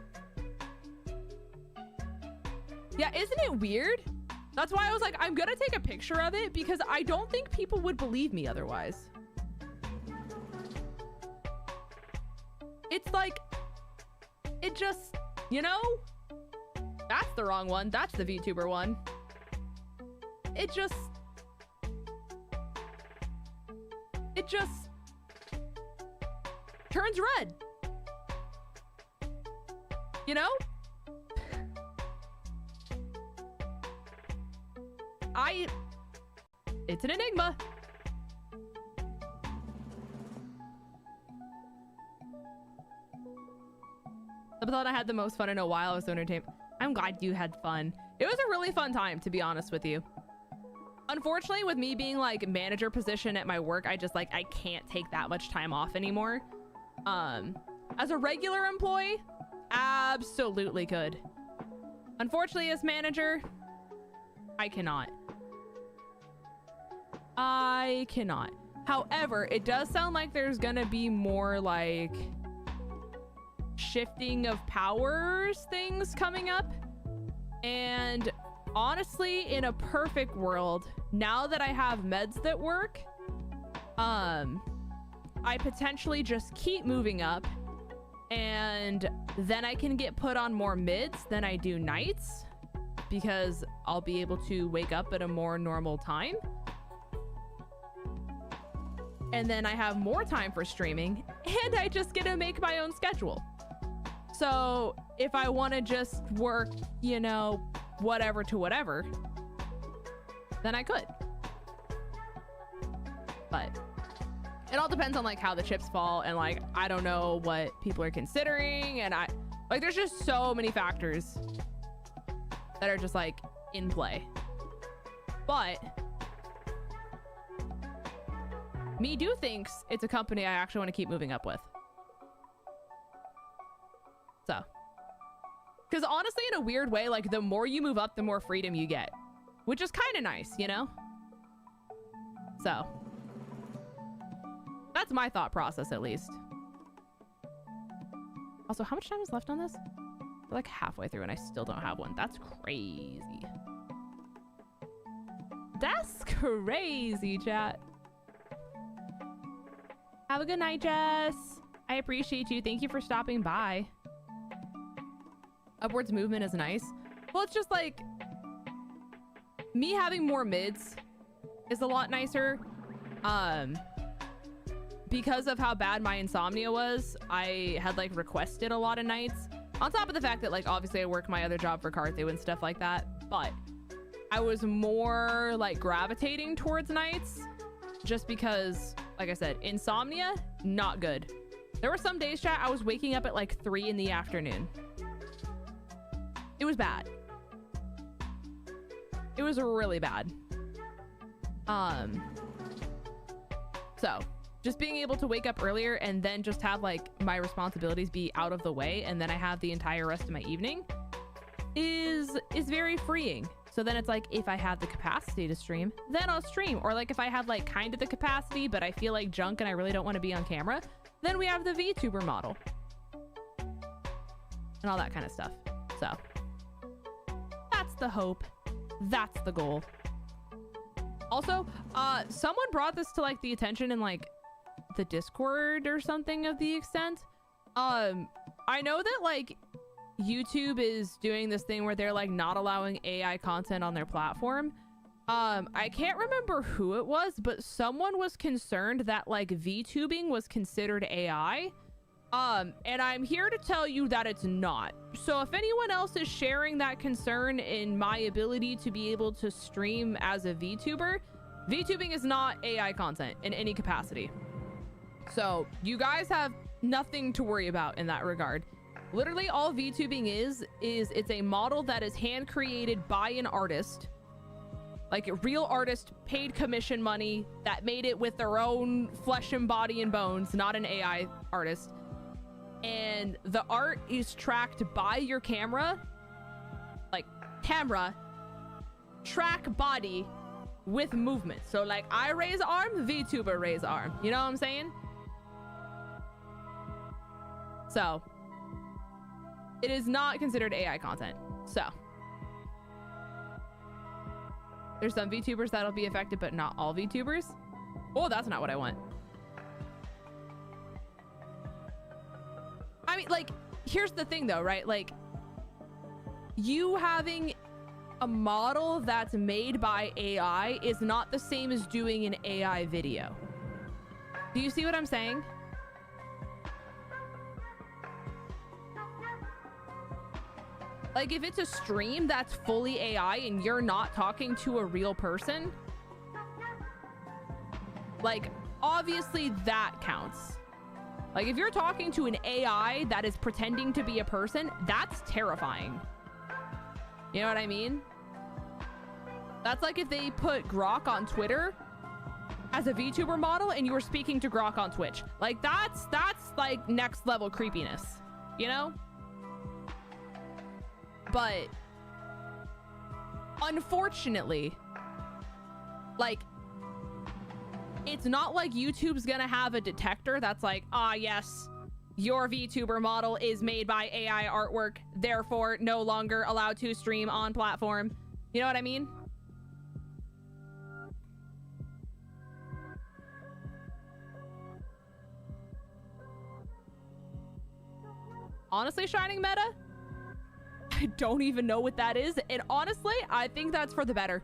Yeah, isn't it weird? That's why I was like, I'm gonna take a picture of it because I don't think people would believe me otherwise. It's like, it just, you know? That's the wrong one. That's the VTuber one. It just turns red. You know? It's an enigma. I thought I had the most fun in a while. I was so entertained. I'm glad you had fun. It was a really fun time, to be honest with you. Unfortunately, with me being like manager position at my work, I just like, I can't take that much time off anymore. As a regular employee, absolutely could. Unfortunately, as manager, I cannot. I cannot. However, it does sound like there's gonna be more like shifting of powers things coming up. And honestly, in a perfect world, now that I have meds that work, I potentially just keep moving up, and then I can get put on more mids than I do nights, because I'll be able to wake up at a more normal time. And then I have more time for streaming, and I just get to make my own schedule. So if I want to just work, you know, whatever to whatever, then I could. But it all depends on like how the chips fall, and like I don't know what people are considering, and there's just so many factors that are just like in play. But me do thinks it's a company I actually want to keep moving up with. So, because honestly, in a weird way, like the more you move up, the more freedom you get, which is kind of nice, you know? So that's my thought process, at least. Also, how much time is left on this? We're like halfway through and I still don't have one. That's crazy. That's crazy, chat. Have a good night, Jess. I appreciate you. Thank you for stopping by. Upwards movement is nice. Well, it's just like me having more mids is a lot nicer. Because of how bad my insomnia was, I had like requested a lot of nights. On top of the fact that like obviously I work my other job for 𝗏𝗏 and stuff like that, but I was more like gravitating towards nights just because, like I said, insomnia, not good. There were some days, chat, I was waking up at like 3 in the afternoon. It was bad. It was really bad. So just being able to wake up earlier and then just have like my responsibilities be out of the way, and then I have the entire rest of my evening is very freeing. So then it's like, if I have the capacity to stream, then I'll stream. Or like if I have like kind of the capacity, but I feel like junk and I really don't want to be on camera, then we have the VTuber model and all that kind of stuff. So that's the hope. That's the goal. Also, someone brought this to like the attention in like the Discord or something of the extent. I know that like YouTube is doing this thing where they're like not allowing AI content on their platform. I can't remember who it was, but someone was concerned that like VTubing was considered AI. And I'm here to tell you that it's not. So if anyone else is sharing that concern in my ability to be able to stream as a VTuber, VTubing is not AI content in any capacity. So you guys have nothing to worry about in that regard. Literally all VTubing is it's a model that is hand created by an artist, like a real artist, paid commission money, that made it with their own flesh and body and bones, not an AI artist. And the art is tracked by your camera, like camera, track body with movement. So like I raise arm, VTuber raise arm. You know what I'm saying? So it is not considered AI content. So there's some VTubers that'll be affected, but not all VTubers. Oh, that's not what I want. I mean, like, here's the thing though, right? Like, you having a model that's made by AI is not the same as doing an AI video. Do you see what I'm saying? Like, if it's a stream that's fully AI and you're not talking to a real person, like, obviously that counts. Like, if you're talking to an AI that is pretending to be a person, that's terrifying. You know what I mean? That's like if they put Grok on Twitter as a VTuber model and you were speaking to Grok on Twitch. Like, that's like next level creepiness, you know? But unfortunately, like, it's not like YouTube's gonna have a detector that's like, ah, yes, your VTuber model is made by AI artwork, therefore no longer allowed to stream on platform. You know what I mean? Honestly, shining meta? I don't even know what that is. And honestly, I think that's for the better.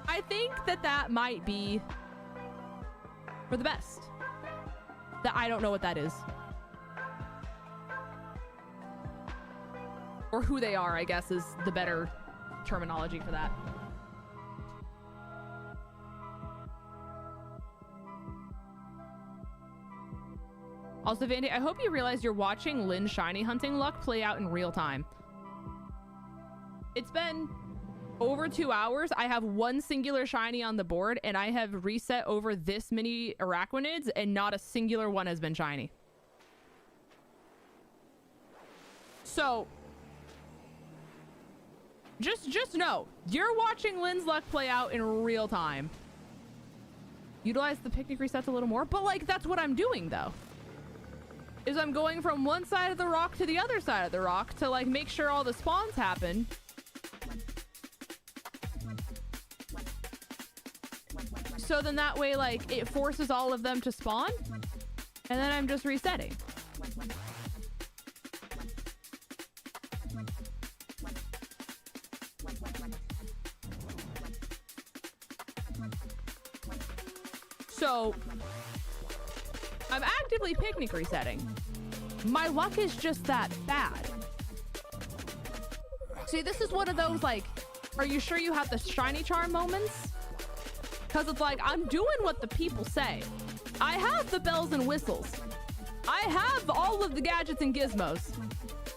I think that might be for the best. That I don't know what that is. Or who they are, I guess, is the better terminology for that. Also, Vandy, I hope you realize you're watching Lynn's shiny hunting luck play out in real time. It's been over 2 hours. I have one singular shiny on the board, and I have reset over this many arachnids, and not a singular one has been shiny. So, just know, you're watching Lynn's luck play out in real time. Utilize the picnic resets a little more, but like, that's what I'm doing though. Is I'm going from one side of the rock to the other side of the rock to like make sure all the spawns happen. So then that way, like, it forces all of them to spawn, and then I'm just resetting. So I'm actively picnic resetting. My luck is just that bad. See, this is one of those, like, are you sure you have the shiny charm moments? Because it's like, I'm doing what the people say. I have the bells and whistles. I have all of the gadgets and gizmos.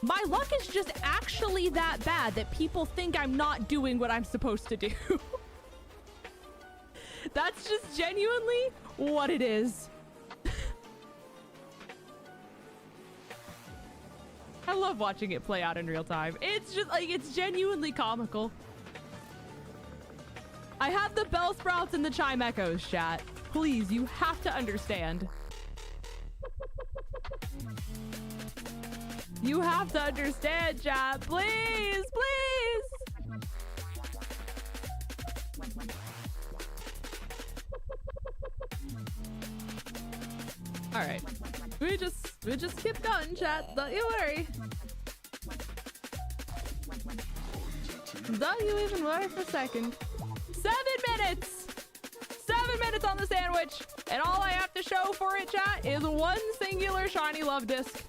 My luck is just actually that bad that people think I'm not doing what I'm supposed to do. That's just genuinely what it is. I love watching it play out in real time. It's just like, it's genuinely comical. I have the bell sprouts and the chime echoes, chat. Please, you have to understand. You have to understand, chat. Please, please. All right. We just keep going, chat. Don't you worry. Don't you even worry for a second. 7 minutes! 7 minutes on the sandwich! And all I have to show for it, chat, is one singular shiny love disc.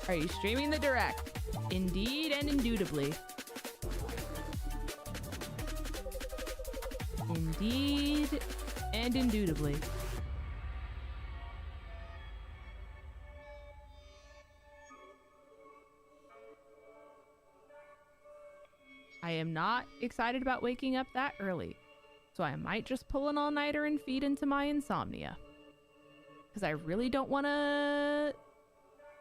Are you streaming the direct? Indeed and indubitably. Indeed and indubitably. I am not excited about waking up that early, so I might just pull an all-nighter and feed into my insomnia. Because I really don't want to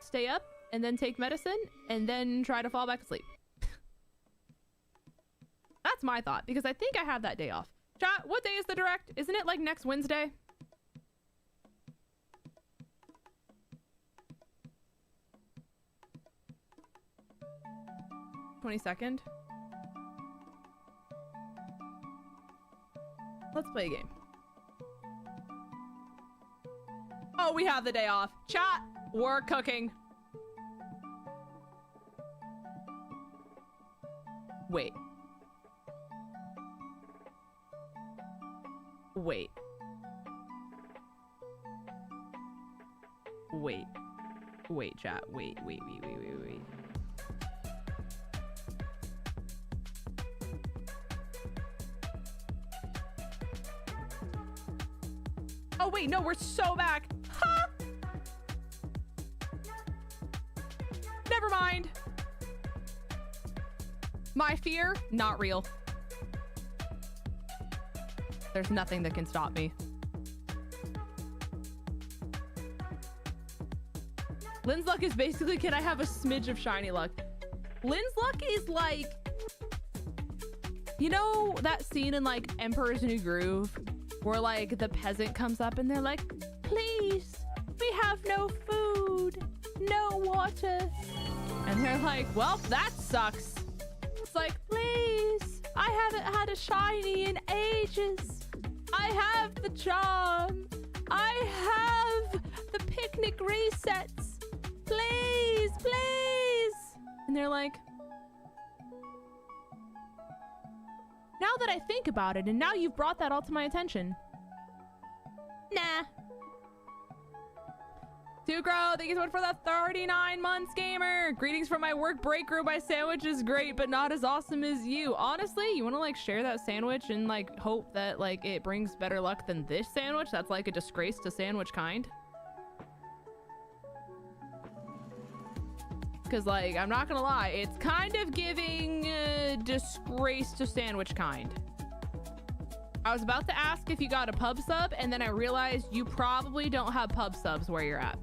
stay up and then take medicine and then try to fall back asleep. That's my thought, because I think I have that day off. Chat, what day is the direct? Isn't it like next Wednesday? $22nd? Let's play a game. Oh, we have the day off. Chat, we're cooking. Wait. Wait. Wait. Wait, chat. Wait. Oh, wait, no, we're so back. Ha! Never mind. My fear, not real. There's nothing that can stop me. Lynn's luck is basically, can I have a smidge of shiny luck? Lynn's luck is like, you know that scene in like Emperor's New Groove where like the peasant comes up and they're like, please, we have no food, no water. And they're like, well, that sucks. It's like, please, I haven't had a shiny in ages. I have the charm. I have the picnic race sets. Please, please. And they're like, now that I think about it, and now you've brought that all to my attention. Nah. 𝗂𝗏, thank you so much for the 39 months, gamer. Greetings from my work break room. My sandwich is great, but not as awesome as you. Honestly, you want to like share that sandwich and like hope that like it brings better luck than this sandwich? That's like a disgrace to sandwich kind. Because like, I'm not gonna lie, it's kind of giving disgrace to sandwich kind. I was about to ask if you got a pub sub, and then I realized you probably don't have pub subs where you're at.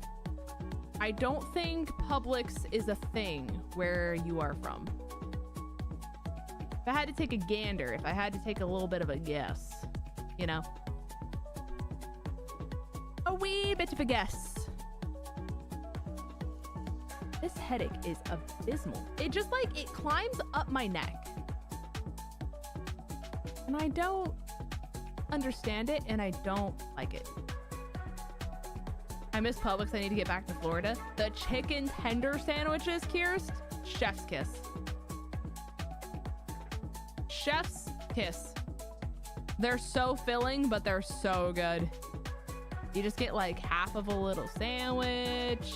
I don't think Publix is a thing where you are from. If I had to take a gander, if I had to take a little bit of a guess, you know? A wee bit of a guess. This headache is abysmal. It just like, it climbs up my neck. And I don't understand it, and I don't like it. I miss Publix. I need to get back to Florida. The chicken tender sandwiches, Kirst, chef's kiss. Chef's kiss. They're so filling, but they're so good. You just get like half of a little sandwich.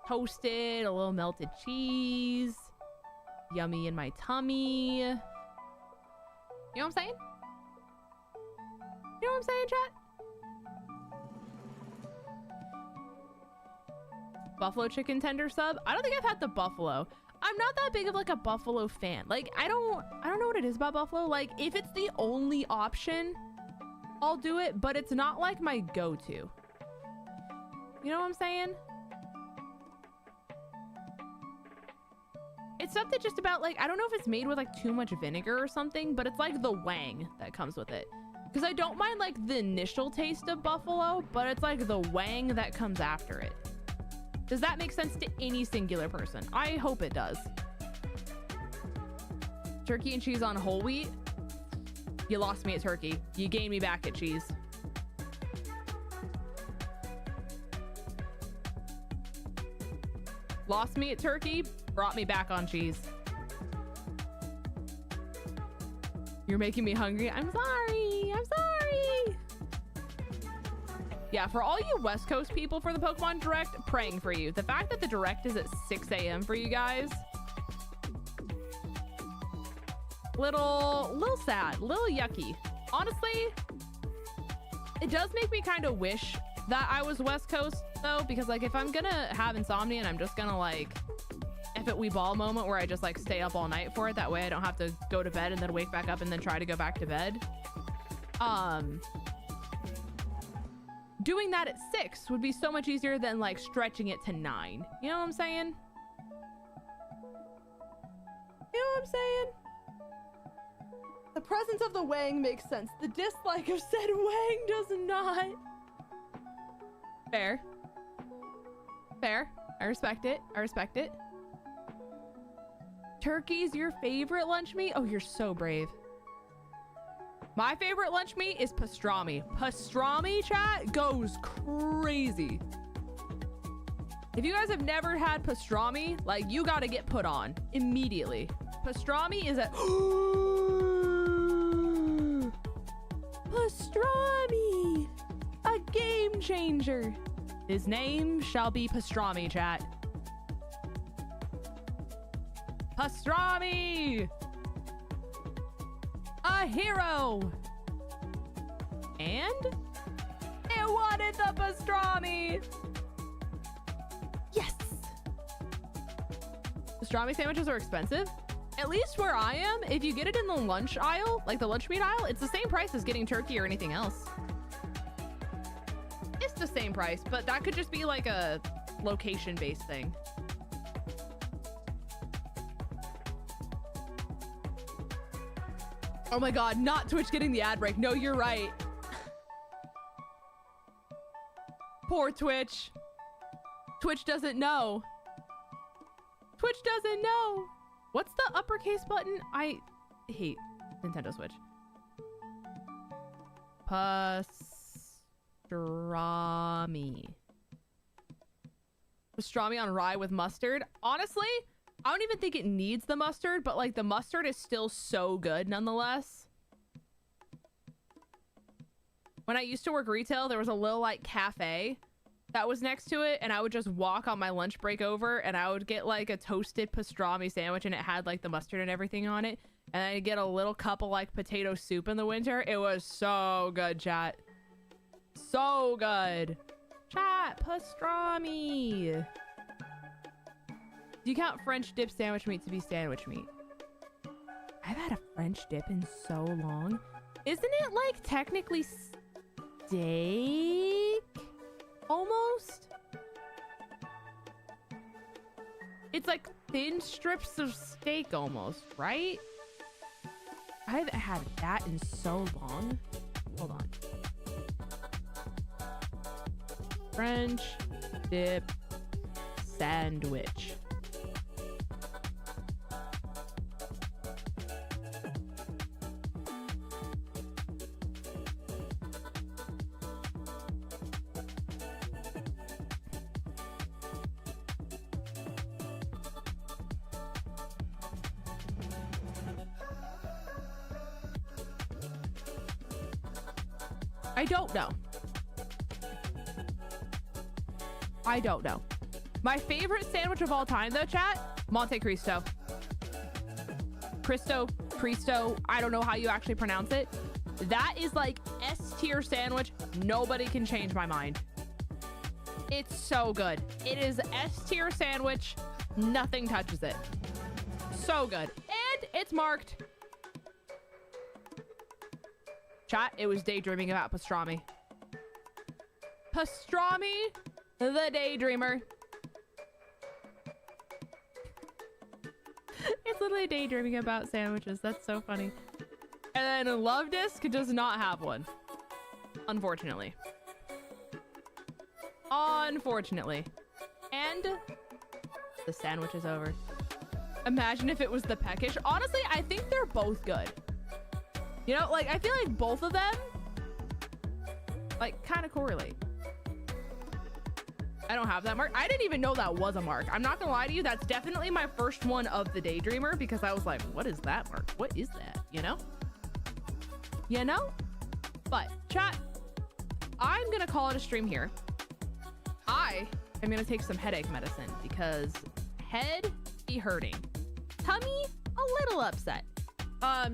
Toasted, a little melted cheese. Yummy in my tummy. You know what I'm saying? You know what I'm saying, chat? Buffalo chicken tender sub? I don't think I've had the buffalo. I'm not that big of like a buffalo fan. Like, I don't know what it is about buffalo. Like, if it's the only option, I'll do it, but it's not like my go-to. You know what I'm saying? It's something just about like, I don't know if it's made with like too much vinegar or something, but it's like the wang that comes with it. Because I don't mind like the initial taste of buffalo, but it's like the wang that comes after it. Does that make sense to any singular person? I hope it does. Turkey and cheese on whole wheat? You lost me at turkey. You gained me back at cheese. Lost me at turkey, brought me back on cheese. You're making me hungry. I'm sorry. I'm sorry. Yeah, for all you West Coast people for the Pokemon Direct, praying for you. The fact that the Direct is at 6 a.m. for you guys. Little sad, little yucky. Honestly, it does make me kind of wish that I was West Coast though, because like if I'm gonna have insomnia and I'm just gonna like F it we ball moment where I just like stay up all night for it, that way I don't have to go to bed and then wake back up and then try to go back to bed. Doing that at 6 would be so much easier than like stretching it to 9. You know what I'm saying? You know what I'm saying? The presence of the wang makes sense. The dislike of said wang does not. Fair. Fair. I respect it. I respect it. Turkey's your favorite lunch meat? Oh, you're so brave. My favorite lunch meat is pastrami. Pastrami, chat, goes crazy. If you guys have never had pastrami, like, you gotta get put on immediately. Pastrami is a... Pastrami! A game changer. His name shall be Pastrami, chat. Pastrami! A hero! And it wanted the pastrami! Yes! Pastrami sandwiches are expensive. At least where I am, if you get it in the lunch aisle, like the lunch meat aisle, it's the same price as getting turkey or anything else. It's the same price, but that could just be like a location-based thing. Oh my god, not Twitch getting the ad break. No, you're right. Poor Twitch. Twitch doesn't know. Twitch doesn't know. What's the uppercase button? I hate Nintendo Switch. Pastrami. Pastrami on rye with mustard. Honestly, I don't even think it needs the mustard, but like the mustard is still so good nonetheless. When I used to work retail, there was a little like cafe that was next to it, and I would just walk on my lunch break over and I would get like a toasted pastrami sandwich, and it had like the mustard and everything on it, and I'd get a little cup of like potato soup in the winter. It was so good, chat. So good. Chat, pastrami. Do you count French dip sandwich meat to be sandwich meat? I've had a French dip in so long. Isn't it like technically steak? Almost? It's like thin strips of steak almost, right? I haven't had that in so long. Hold on. French dip sandwich. I don't know. I don't know. My favorite sandwich of all time though, chat, Monte Cristo. Cristo, I don't know how you actually pronounce it. That is like S tier sandwich. Nobody can change my mind. It's so good. It is S tier sandwich. Nothing touches it. So good. And it's marked. Chat, it was daydreaming about pastrami. Pastrami, the daydreamer. It's literally daydreaming about sandwiches. That's so funny. And then Love Disc does not have one. Unfortunately. Unfortunately. And the sandwich is over. Imagine if it was the peckish. Honestly, I think they're both good. You know, like, I feel like both of them, like, kind of correlate. I don't have that mark. I didn't even know that was a mark. I'm not gonna lie to you. That's definitely my first one of the Daydreamer, because I was like, what is that mark? What is that? You know? You know? But, chat, I'm gonna call it a stream here. I am gonna take some headache medicine because head be hurting. Tummy a little upset.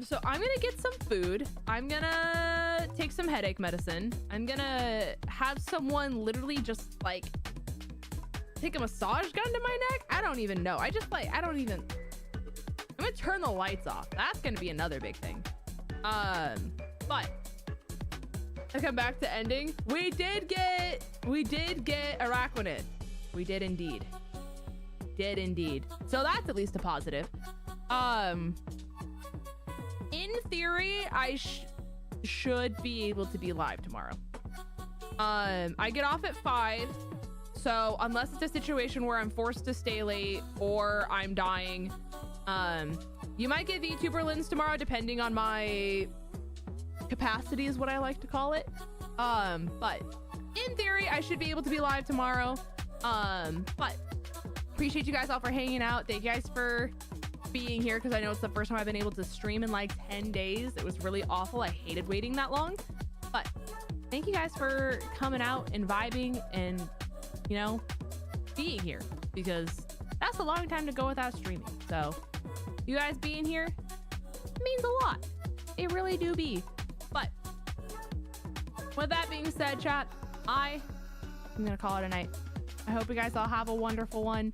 So I'm gonna get some food. I'm gonna take some headache medicine. I'm gonna have someone literally just like take a massage gun to my neck. I don't even know. I'm gonna turn the lights off. That's gonna be another big thing. But to come back to ending, we did get Araquanid. We did indeed. So that's at least a positive. In theory, I should be able to be live tomorrow. I get off at 5, so unless it's a situation where I'm forced to stay late or I'm dying, you might get VTuber Lens tomorrow, depending on my capacity is what I like to call it. But in theory, I should be able to be live tomorrow. But appreciate you guys all for hanging out. Thank you guys for being here, because I know it's the first time I've been able to stream in like 10 days. It was really awful. I hated waiting that long, but thank you guys for coming out and vibing and, you know, being here, because that's a long time to go without streaming. So you guys being here means a lot. It really do be. But with that being said, chat, I'm gonna call it a night. I hope you guys all have a wonderful one.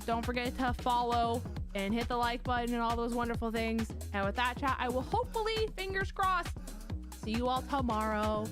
Don't forget to follow and hit the like button and all those wonderful things. And with that, chat, I will hopefully, fingers crossed, see you all tomorrow.